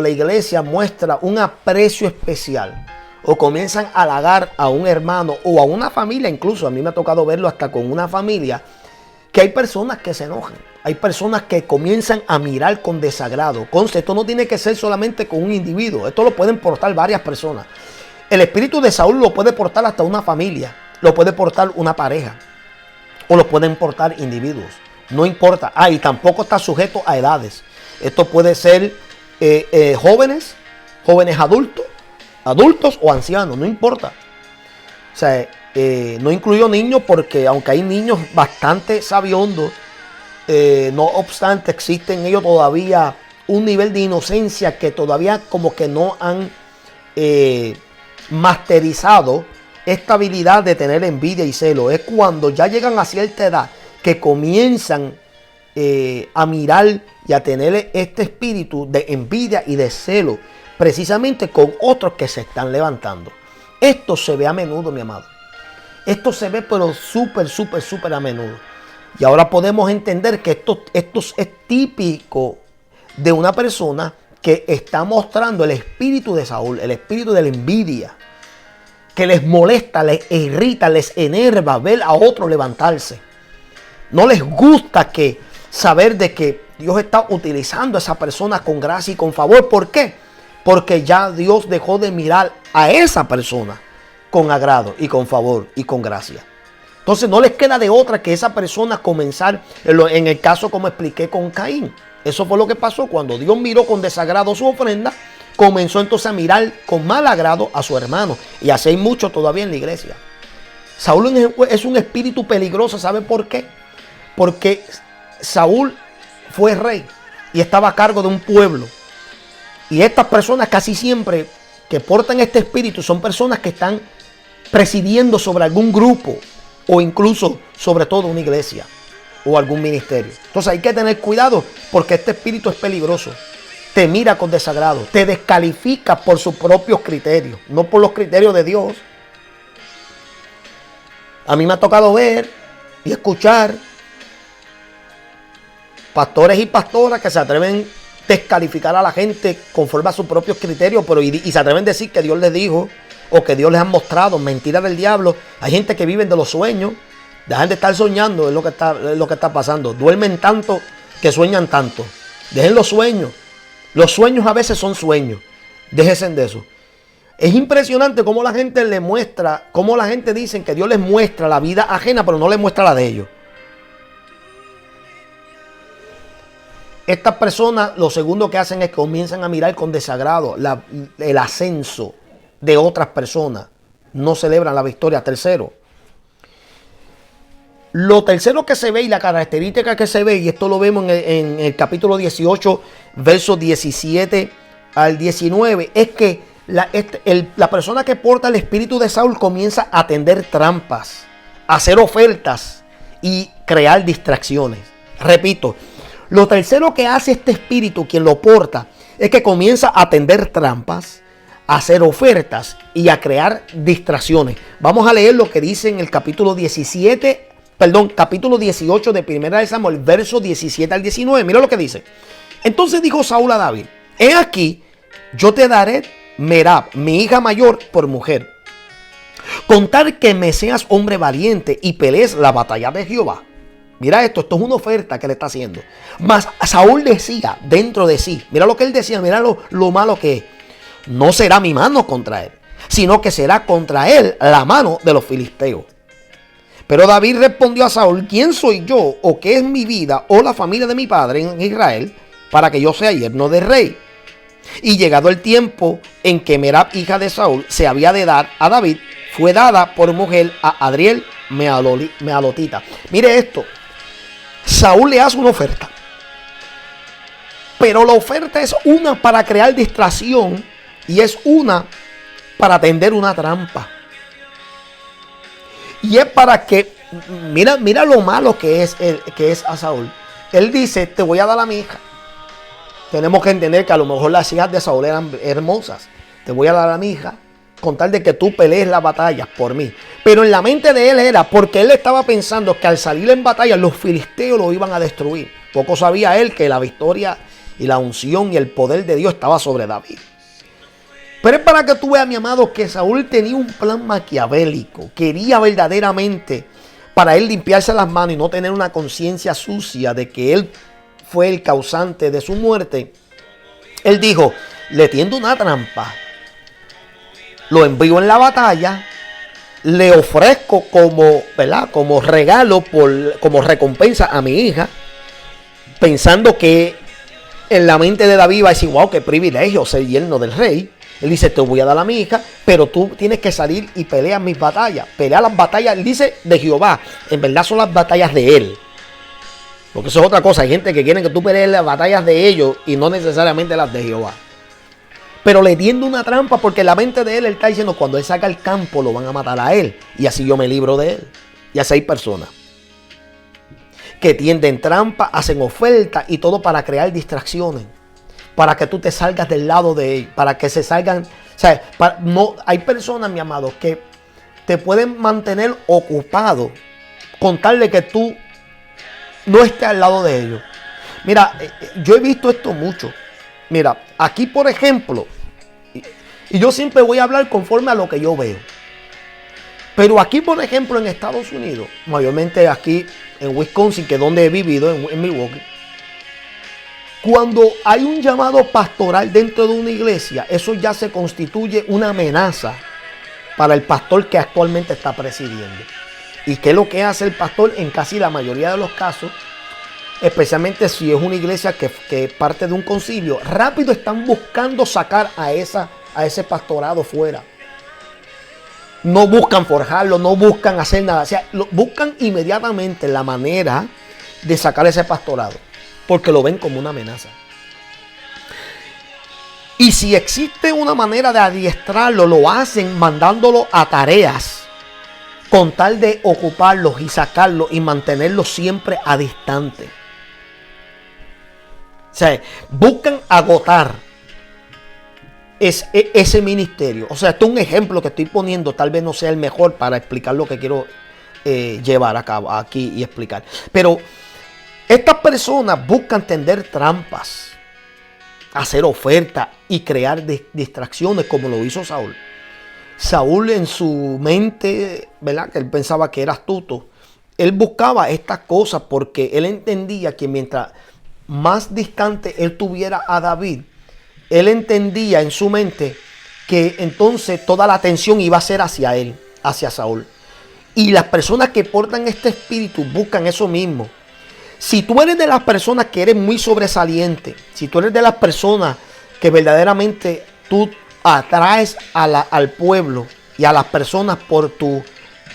la iglesia muestra un aprecio especial, o comienzan a halagar a un hermano o a una familia, incluso a mí me ha tocado verlo hasta con una familia, que hay personas que se enojan, hay personas que comienzan a mirar con desagrado. Conste, esto no tiene que ser solamente con un individuo, esto lo pueden portar varias personas. El espíritu de Saúl lo puede portar hasta una familia, lo puede portar una pareja, o lo pueden portar individuos, no importa. Y tampoco está sujeto a edades. Esto puede ser jóvenes adultos o ancianos, no importa. O sea, no incluyo niños, porque aunque hay niños bastante sabiondos, no obstante existe en ellos todavía un nivel de inocencia que todavía como que no han masterizado esta habilidad de tener envidia y celo. Es cuando ya llegan a cierta edad que comienzan a mirar y a tener este espíritu de envidia y de celo, precisamente con otros que se están levantando. Esto se ve a menudo, mi amado. Esto se ve pero súper a menudo. Y ahora podemos entender que esto es típico de una persona que está mostrando el espíritu de Saúl, el espíritu de la envidia, que les molesta, les irrita, les enerva ver a otro levantarse. No les gusta saber de que Dios está utilizando a esa persona con gracia y con favor. ¿Por qué? Porque ya Dios dejó de mirar a esa persona con agrado y con favor y con gracia. Entonces no les queda de otra que esa persona comenzar, en el caso como expliqué con Caín. Eso fue lo que pasó cuando Dios miró con desagrado su ofrenda. Comenzó entonces a mirar con mal agrado a su hermano. Y así hay mucho todavía en la iglesia. Saúl es un espíritu peligroso. ¿Sabe por qué? Porque Saúl fue rey y estaba a cargo de un pueblo. Y estas personas casi siempre que portan este espíritu son personas que están presidiendo sobre algún grupo, o incluso sobre todo una iglesia o algún ministerio. Entonces hay que tener cuidado, porque este espíritu es peligroso. Te mira con desagrado, te descalifica por sus propios criterios, no por los criterios de Dios. A mí me ha tocado ver y escuchar pastores y pastoras que se atreven a descalificar a la gente conforme a sus propios criterios, pero y se atreven a decir que Dios les dijo o que Dios les ha mostrado, mentiras del diablo. Hay gente que vive de los sueños, dejan de estar soñando, es lo que está pasando. Duermen tanto que sueñan tanto. Dejen los sueños. Los sueños a veces son sueños. Déjense de eso. Es impresionante cómo la gente le muestra, cómo la gente dice que Dios les muestra la vida ajena, pero no les muestra la de ellos. Estas personas lo segundo que hacen es que comienzan a mirar con desagrado el ascenso de otras personas. No celebran la victoria. Tercero. Lo tercero que se ve y la característica que se ve, y esto lo vemos en el capítulo 18, versos 17 al 19, es que la persona que porta el espíritu de Saúl comienza a tender trampas, a hacer ofertas y crear distracciones. Repito, lo tercero que hace este espíritu, quien lo porta, es que comienza a tender trampas, a hacer ofertas y a crear distracciones. Vamos a leer lo que dice en el capítulo 18 de Primera de Samuel, versos 17 al 19. Mira lo que dice. Entonces dijo Saúl a David: he aquí, yo te daré Merab, mi hija mayor, por mujer, con tal que me seas hombre valiente y pelees la batalla de Jehová. Mira esto es una oferta que le está haciendo. Mas Saúl decía dentro de sí, mira lo que él decía, mira lo malo que es. No será mi mano contra él, sino que será contra él la mano de los filisteos. Pero David respondió a Saúl: ¿quién soy yo o qué es mi vida o la familia de mi padre en Israel para que yo sea yerno de rey? Y llegado el tiempo en que Merab, hija de Saúl, se había de dar a David, fue dada por mujer a Adriel Mealotita. Mire esto. Saúl le hace una oferta. Pero la oferta es una para crear distracción y es una para tender una trampa. Y es para que, mira lo malo que es a Saúl. Él dice: te voy a dar a mi hija. Tenemos que entender que a lo mejor las hijas de Saúl eran hermosas. Te voy a dar a mi hija con tal de que tú pelees las batallas por mí. Pero en la mente de él era porque él estaba pensando que al salir en batalla los filisteos lo iban a destruir. Poco sabía él que la victoria y la unción y el poder de Dios estaba sobre David. Pero es para que tú veas, mi amado, que Saúl tenía un plan maquiavélico. Quería verdaderamente para él limpiarse las manos y no tener una conciencia sucia de que él fue el causante de su muerte. Él dijo: le tiendo una trampa, lo envío en la batalla, le ofrezco como regalo, como recompensa a mi hija, pensando que en la mente de David va a decir: wow, qué privilegio ser yerno del rey. Él dice: te voy a dar a mi hija, pero tú tienes que salir y pelear mis batallas. Pelea las batallas, él dice, de Jehová. En verdad son las batallas de él. Porque eso es otra cosa. Hay gente que quiere que tú pelees las batallas de ellos y no necesariamente las de Jehová. Pero le tiende una trampa porque en la mente de él está diciendo: cuando él salga al campo lo van a matar a él. Y así yo me libro de él. Y así hay personas que tienden trampa, hacen ofertas y todo para crear distracciones. Para que tú te salgas del lado de él. Para que se salgan. O sea, hay personas, mi amado, que te pueden mantener ocupado con tal de que tú no estés al lado de ellos. Mira, yo he visto esto mucho. Mira, aquí por ejemplo, y yo siempre voy a hablar conforme a lo que yo veo. Pero aquí por ejemplo en Estados Unidos, mayormente aquí en Wisconsin, que es donde he vivido, en Milwaukee, cuando hay un llamado pastoral dentro de una iglesia, eso ya se constituye una amenaza para el pastor que actualmente está presidiendo. ¿Y qué es lo que hace el pastor en casi la mayoría de los casos? Especialmente si es una iglesia que parte de un concilio, rápido están buscando sacar a ese pastorado fuera. No buscan forjarlo, no buscan hacer nada. O sea, buscan inmediatamente la manera de sacar ese pastorado, porque lo ven como una amenaza. Y si existe una manera de adiestrarlo, lo hacen mandándolo a tareas con tal de ocuparlos y sacarlos y mantenerlos siempre a distante. O sea, buscan agotar ese ministerio. O sea, esto es un ejemplo que estoy poniendo. Tal vez no sea el mejor para explicar lo que quiero llevar a cabo aquí y explicar. Pero estas personas buscan tender trampas, hacer ofertas y crear distracciones como lo hizo Saúl. Saúl en su mente, ¿verdad? Que él pensaba que era astuto. Él buscaba estas cosas porque él entendía que mientras más distante él tuviera a David, él entendía en su mente que entonces toda la atención iba a ser hacia él, hacia Saúl. Y las personas que portan este espíritu buscan eso mismo. Si tú eres de las personas que eres muy sobresaliente, si tú eres de las personas que verdaderamente tú atraes al pueblo y a las personas por tu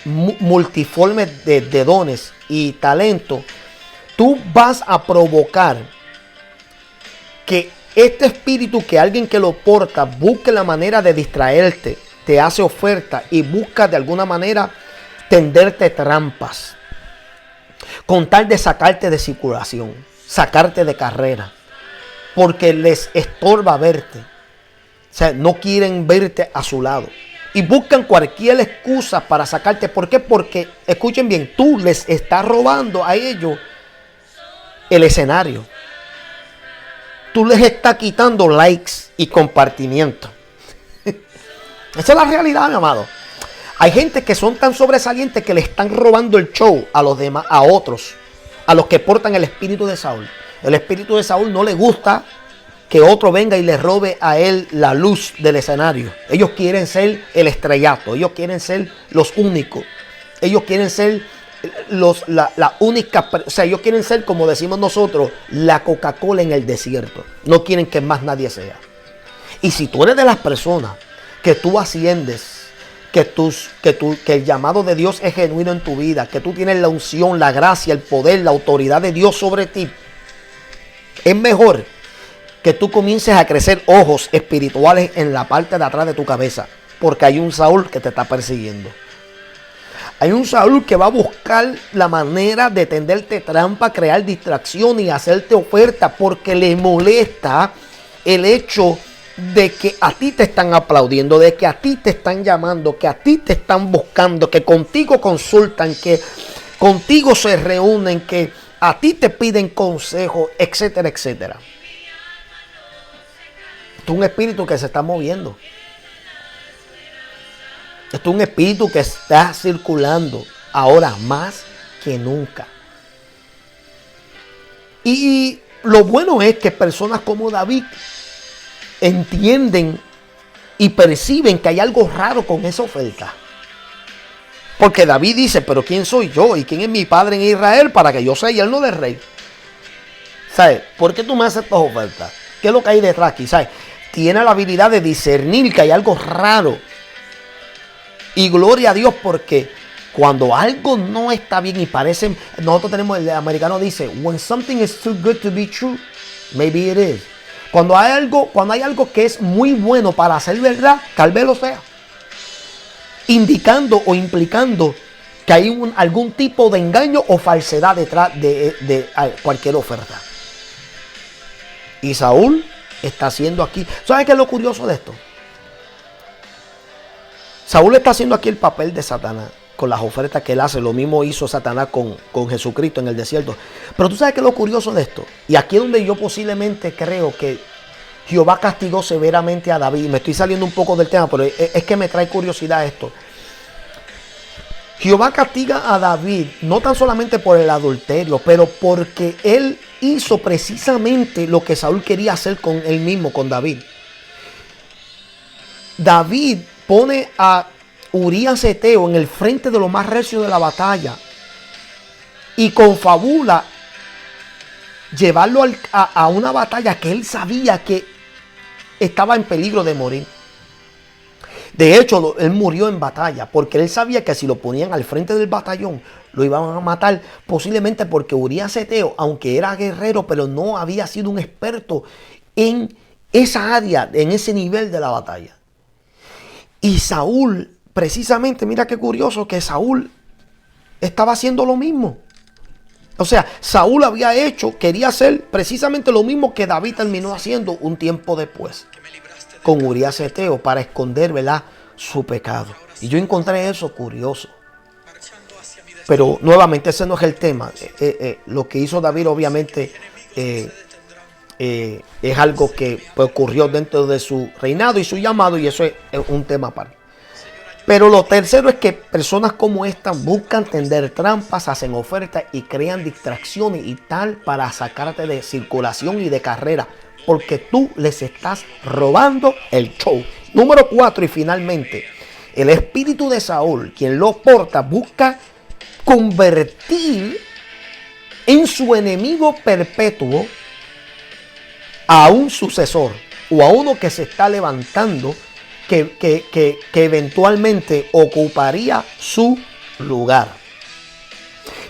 multiforme de dones y talento, tú vas a provocar que este espíritu, que alguien que lo porta busque la manera de distraerte, te hace oferta y busca de alguna manera tenderte trampas con tal de sacarte de circulación, sacarte de carrera, porque les estorba verte. O sea, no quieren verte a su lado y buscan cualquier excusa para sacarte. ¿Por qué? Porque, escuchen bien, tú les estás robando a ellos el escenario. Tú les estás quitando likes y compartimiento. Esa es la realidad, mi amado. Hay gente que son tan sobresalientes que le están robando el show a los demás, a otros, a los que portan el espíritu de Saúl. El espíritu de Saúl no le gusta que otro venga y le robe a él la luz del escenario. Ellos quieren ser el estrellato, ellos quieren ser los únicos, ellos quieren ser la única, o sea, ellos quieren ser, como decimos nosotros, la Coca-Cola en el desierto. No quieren que más nadie sea. Y si tú eres de las personas que tú asciendes, que el llamado de Dios es genuino en tu vida, que tú tienes la unción, la gracia, el poder, la autoridad de Dios sobre ti, es mejor que tú comiences a crecer ojos espirituales en la parte de atrás de tu cabeza, porque hay un Saúl que te está persiguiendo. Hay un Saúl que va a buscar la manera de tenderte trampa, crear distracción y hacerte oferta, porque le molesta el hecho de que a ti te están aplaudiendo, de que a ti te están llamando, que a ti te están buscando, que contigo consultan, que contigo se reúnen, que a ti te piden consejo, etcétera, etcétera. Esto es un espíritu que se está moviendo. Esto es un espíritu que está circulando ahora más que nunca. Y lo bueno es que personas como David entienden y perciben que hay algo raro con esa oferta. Porque David dice, pero ¿quién soy yo? ¿Y quién es mi padre en Israel para que yo sea yerno del rey? ¿Sabes? ¿Por qué tú me haces estas ofertas? ¿Qué es lo que hay detrás aquí? ¿Sabes? Tiene la habilidad de discernir que hay algo raro. Y gloria a Dios, porque cuando algo no está bien y parece, nosotros tenemos, el americano dice, when something is too good to be true, maybe it is. Cuando hay algo que es muy bueno para ser verdad, tal vez lo sea. Indicando o implicando que hay algún tipo de engaño o falsedad detrás de cualquier oferta. Y Saúl está haciendo aquí. ¿Sabes qué es lo curioso de esto? Saúl está haciendo aquí el papel de Satanás con las ofertas que él hace. Lo mismo hizo Satanás con Jesucristo en el desierto. Pero tú sabes qué es lo curioso de esto. Y aquí es donde yo posiblemente creo que Jehová castigó severamente a David. Me estoy saliendo un poco del tema, pero es que me trae curiosidad esto. Jehová castiga a David no tan solamente por el adulterio, pero porque él hizo precisamente lo que Saúl quería hacer con él mismo, con David. David pone a Urías Eteo en el frente de lo más recio de la batalla y confabula llevarlo a una batalla que él sabía que estaba en peligro de morir. De hecho, él murió en batalla porque él sabía que si lo ponían al frente del batallón lo iban a matar, posiblemente porque Urías Eteo, aunque era guerrero, pero no había sido un experto en esa área, en ese nivel de la batalla. Y Saúl, precisamente, mira qué curioso que Saúl estaba haciendo lo mismo. O sea, Saúl quería hacer precisamente lo mismo que David terminó haciendo un tiempo después con Urías Eteo para esconder, ¿verdad?, su pecado. Y yo encontré eso curioso. Pero nuevamente ese no es el tema. Lo que hizo David obviamente es algo que ocurrió dentro de su reinado y su llamado, y eso es un tema aparte. Pero lo tercero es que personas como estas buscan tender trampas, hacen ofertas y crean distracciones y tal para sacarte de circulación y de carrera, porque tú les estás robando el show. Número 4 y finalmente, el espíritu de Saúl, quien lo porta, busca convertir en su enemigo perpetuo a un sucesor o a uno que se está levantando que eventualmente ocuparía su lugar.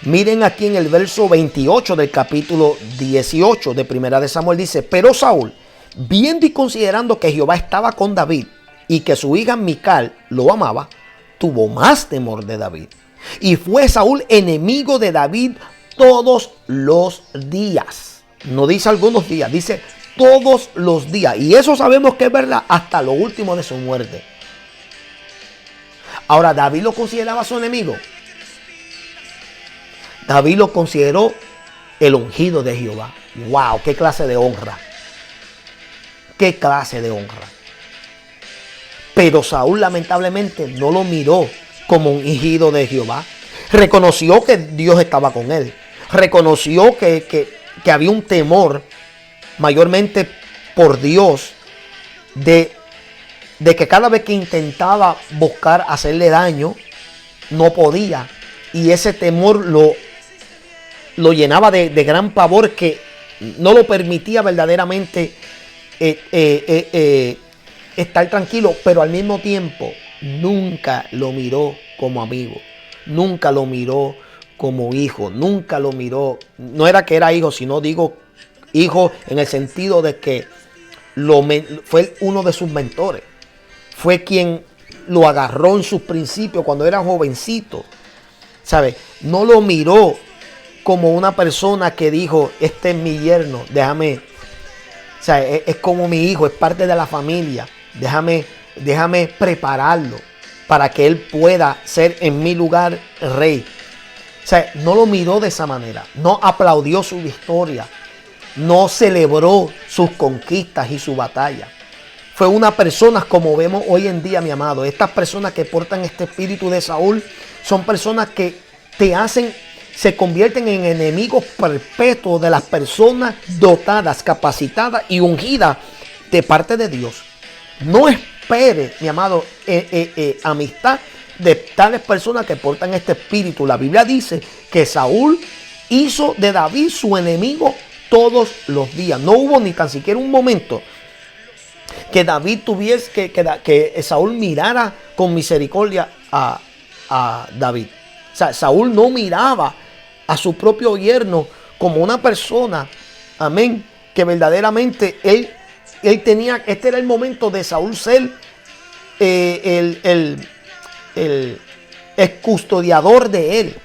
Miren aquí en el verso 28 del capítulo 18 de Primera de Samuel dice: pero Saúl, viendo y considerando que Jehová estaba con David y que su hija Mical lo amaba, tuvo más temor de David. Y fue Saúl enemigo de David todos los días. No dice algunos días, dice todos los días. Y eso sabemos que es verdad hasta lo último de su muerte. Ahora, ¿David lo consideraba su enemigo? David lo consideró el ungido de Jehová. ¡Wow! ¡Qué clase de honra! ¡Qué clase de honra! Pero Saúl lamentablemente no lo miró como un ungido de Jehová. Reconoció que Dios estaba con él. Reconoció que había un temor mayormente por Dios de que cada vez que intentaba buscar hacerle daño, no podía. Y ese temor lo llenaba de gran pavor que no lo permitía verdaderamente estar tranquilo, pero al mismo tiempo nunca lo miró como amigo, nunca lo miró como hijo, nunca lo miró, no era que era hijo, sino digo hijo en el sentido de que fue uno de sus mentores, fue quien lo agarró en sus principios cuando era jovencito, ¿sabe? No lo miró como una persona que dijo: este es mi yerno, déjame, o sea, es como mi hijo, es parte de la familia, déjame prepararlo para que él pueda ser en mi lugar rey. O sea, no lo miró de esa manera, no aplaudió su victoria, no celebró sus conquistas y su batalla. Fue una persona como vemos hoy en día, mi amado. Estas personas que portan este espíritu de Saúl son personas que se convierten en enemigos perpetuos de las personas dotadas, capacitadas y ungidas de parte de Dios. No espere, mi amado, amistad de tales personas que portan este espíritu. La Biblia dice que Saúl hizo de David su enemigo todos los días. No hubo ni tan siquiera un momento que David tuviese que Saúl mirara con misericordia a David. O sea, Saúl no miraba a su propio yerno como una persona, amén, que verdaderamente él tenía. Este era el momento de Saúl ser el custodiador de él,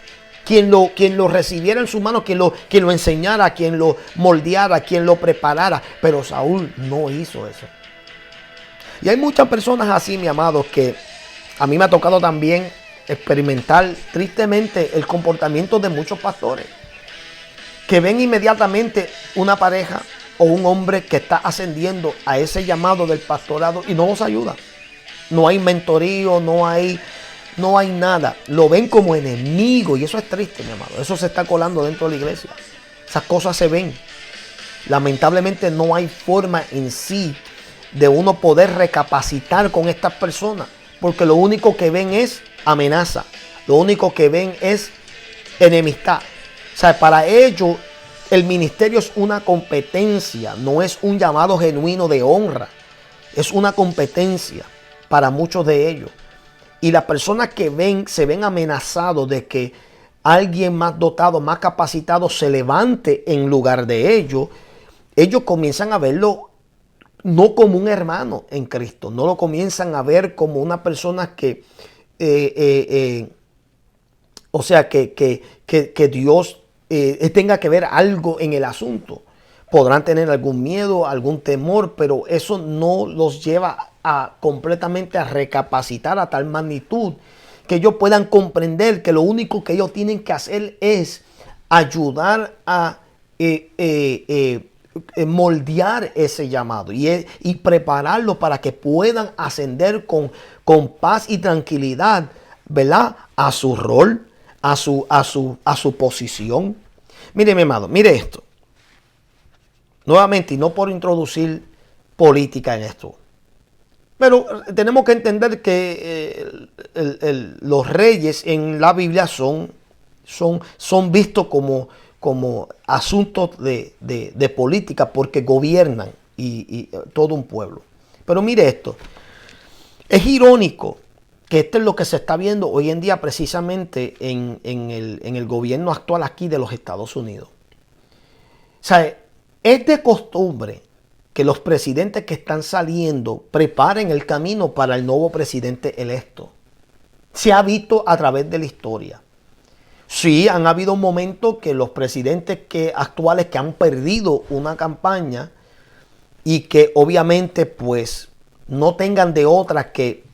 quien lo recibiera en sus manos, quien lo enseñara, quien lo moldeara, quien lo preparara. Pero Saúl no hizo eso. Y hay muchas personas así, mi amado, que a mí me ha tocado también experimentar tristemente el comportamiento de muchos pastores que ven inmediatamente una pareja o un hombre que está ascendiendo a ese llamado del pastorado y no los ayuda. No hay mentorío, no hay nada. Lo ven como enemigo y eso es triste, mi amado. Eso se está colando dentro de la iglesia. Esas cosas se ven. Lamentablemente no hay forma en sí de uno poder recapacitar con estas personas, porque lo único que ven es amenaza, lo único que ven es enemistad. O sea, para ellos el ministerio es una competencia, no es un llamado genuino de honra, es una competencia para muchos de ellos. Y las personas que se ven amenazados de que alguien más dotado, más capacitado se levante en lugar de ellos comienzan a verlo no como un hermano en Cristo, no lo comienzan a ver como una persona que, o sea, que Dios tenga que ver algo en el asunto. Podrán tener algún miedo, algún temor, pero eso no los lleva completamente a recapacitar a tal magnitud que ellos puedan comprender que lo único que ellos tienen que hacer es ayudar a moldear ese llamado y prepararlo para que puedan ascender con con paz y tranquilidad, ¿verdad? A su rol, a su posición. Mire, mi amado, mire esto. Nuevamente, y no por introducir política en esto, pero tenemos que entender que los reyes en la Biblia son vistos como asuntos de política porque gobiernan y todo un pueblo. Pero mire esto, es irónico que esto es lo que se está viendo hoy en día precisamente en el gobierno actual aquí de los Estados Unidos. O sea, es de costumbre que los presidentes que están saliendo preparen el camino para el nuevo presidente electo. Se ha visto a través de la historia. Sí, han habido momentos que los presidentes actuales que han perdido una campaña y que obviamente pues no tengan de otra que,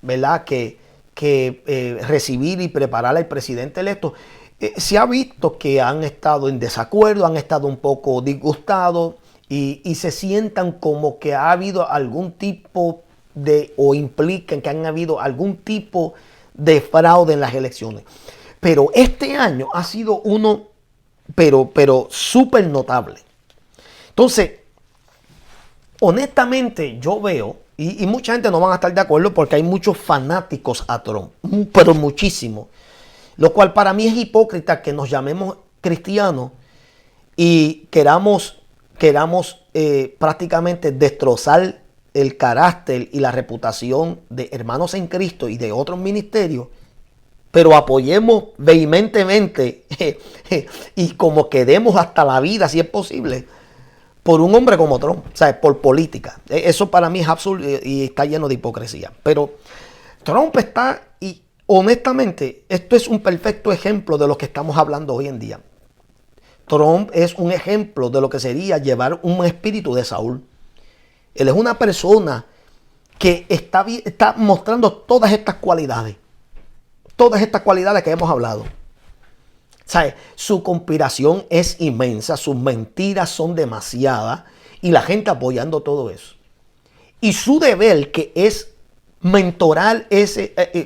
¿verdad? que recibir y preparar al presidente electo. Se ha visto que han estado en desacuerdo, han estado un poco disgustados y se sientan como que ha habido algún tipo o implican que han habido algún tipo de fraude en las elecciones. Pero este año ha sido uno, pero súper notable. Entonces, honestamente yo veo, y mucha gente no van a estar de acuerdo porque hay muchos fanáticos a Trump, pero muchísimos. Lo cual para mí es hipócrita que nos llamemos cristianos y queramos prácticamente destrozar el carácter y la reputación de hermanos en Cristo y de otros ministerios, pero apoyemos vehementemente y como que demos hasta la vida, si es posible, por un hombre como Trump, o sea, por política. Eso para mí es absurdo y está lleno de hipocresía. Pero Trump está, y honestamente, esto es un perfecto ejemplo de lo que estamos hablando hoy en día. Trump es un ejemplo de lo que sería llevar un espíritu de Saúl. Él es una persona que está mostrando todas estas cualidades que hemos hablado. ¿Sabe? Su conspiración es inmensa, sus mentiras son demasiadas y la gente apoyando todo eso. Y su deber, que es mentorar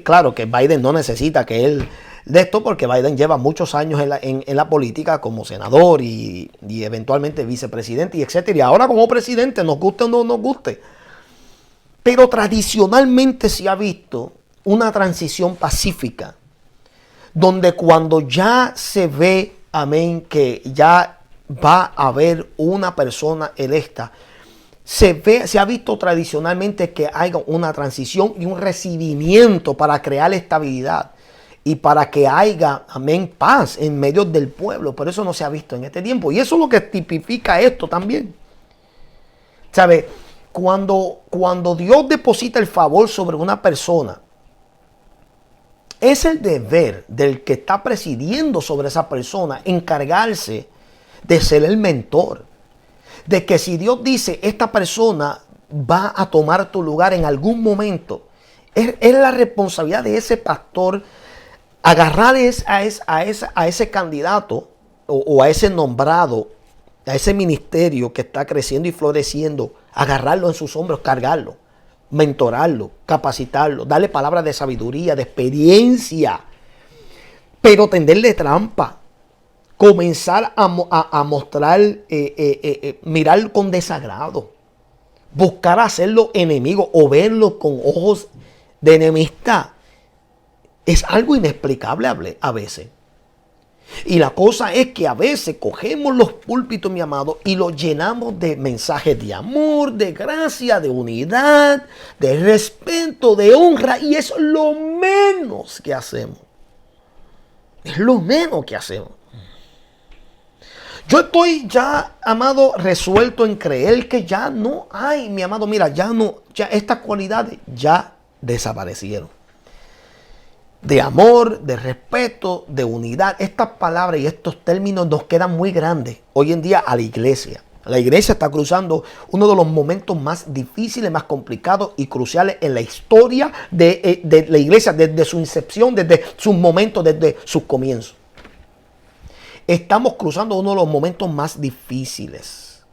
claro que Biden no necesita que él de esto, porque Biden lleva muchos años en la política como senador y eventualmente vicepresidente y etcétera. Y ahora como presidente, nos guste o no nos guste. Pero tradicionalmente se ha visto una transición pacífica, donde cuando ya se ve, amén, que ya va a haber una persona electa, se ha visto tradicionalmente que haya una transición y un recibimiento para crear estabilidad y para que haya, amén, paz en medio del pueblo. Pero eso no se ha visto en este tiempo. Y eso es lo que tipifica esto también. ¿Sabe? Cuando Dios deposita el favor sobre una persona, es el deber del que está presidiendo sobre esa persona encargarse de ser el mentor. De que si Dios dice, esta persona va a tomar tu lugar en algún momento, es la responsabilidad de ese pastor agarrar a ese candidato o a ese nombrado, a ese ministerio que está creciendo y floreciendo, agarrarlo en sus hombros, cargarlo, mentorarlo, capacitarlo, darle palabras de sabiduría, de experiencia, pero tenderle trampa, comenzar a mostrar, mirar con desagrado, buscar hacerlo enemigo o verlo con ojos de enemistad. Es algo inexplicable a veces. Y la cosa es que a veces cogemos los púlpitos, mi amado, y los llenamos de mensajes de amor, de gracia, de unidad, de respeto, de honra. Y eso es lo menos que hacemos. Es lo menos que hacemos. Yo estoy ya, amado, resuelto en creer que ya no hay, mi amado, mira, ya estas cualidades ya desaparecieron. De amor, de respeto, de unidad. Estas palabras y estos términos nos quedan muy grandes hoy en día a la iglesia. La iglesia está cruzando uno de los momentos más difíciles, más complicados y cruciales en la historia de la iglesia, desde su incepción, desde sus momentos, desde sus comienzos. Estamos cruzando uno de los momentos más difíciles.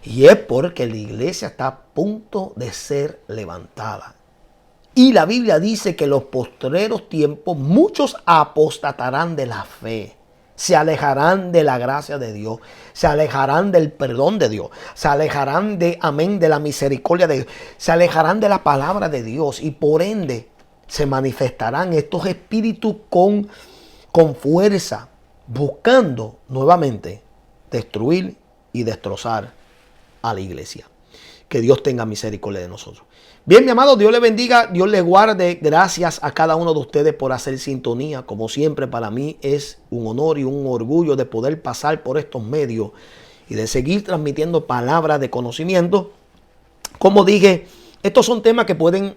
Y es porque la iglesia está a punto de ser levantada. Y la Biblia dice que en los postreros tiempos muchos apostatarán de la fe. Se alejarán de la gracia de Dios. Se alejarán del perdón de Dios. Se alejarán de la misericordia de Dios. Se alejarán de la palabra de Dios. Y por ende se manifestarán estos espíritus con fuerza, buscando nuevamente destruir y destrozar a la iglesia. Que Dios tenga misericordia de nosotros. Bien, mi amado, Dios le bendiga, Dios le guarde. Gracias a cada uno de ustedes por hacer sintonía. Como siempre, para mí es un honor y un orgullo de poder pasar por estos medios y de seguir transmitiendo palabras de conocimiento. Como dije, estos son temas que pueden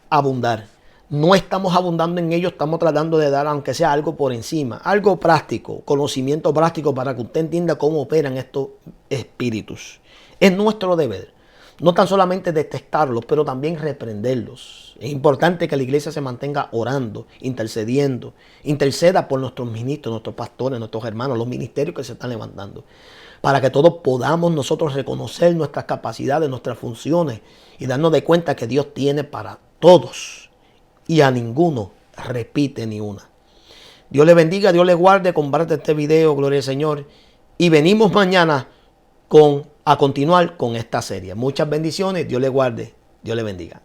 abundar. No estamos abundando en ellos, estamos tratando de dar, aunque sea algo por encima, algo práctico, conocimiento práctico para que usted entienda cómo operan estos espíritus. Es nuestro deber. No tan solamente detectarlos, pero también reprenderlos. Es importante que la iglesia se mantenga orando, intercediendo. Interceda por nuestros ministros, nuestros pastores, nuestros hermanos, los ministerios que se están levantando. Para que todos podamos nosotros reconocer nuestras capacidades, nuestras funciones y darnos de cuenta que Dios tiene para todos. Y a ninguno repite ni una. Dios le bendiga, Dios le guarde. Comparte este video, gloria al Señor. Y venimos mañana a continuar con esta serie. Muchas bendiciones, Dios le guarde, Dios le bendiga.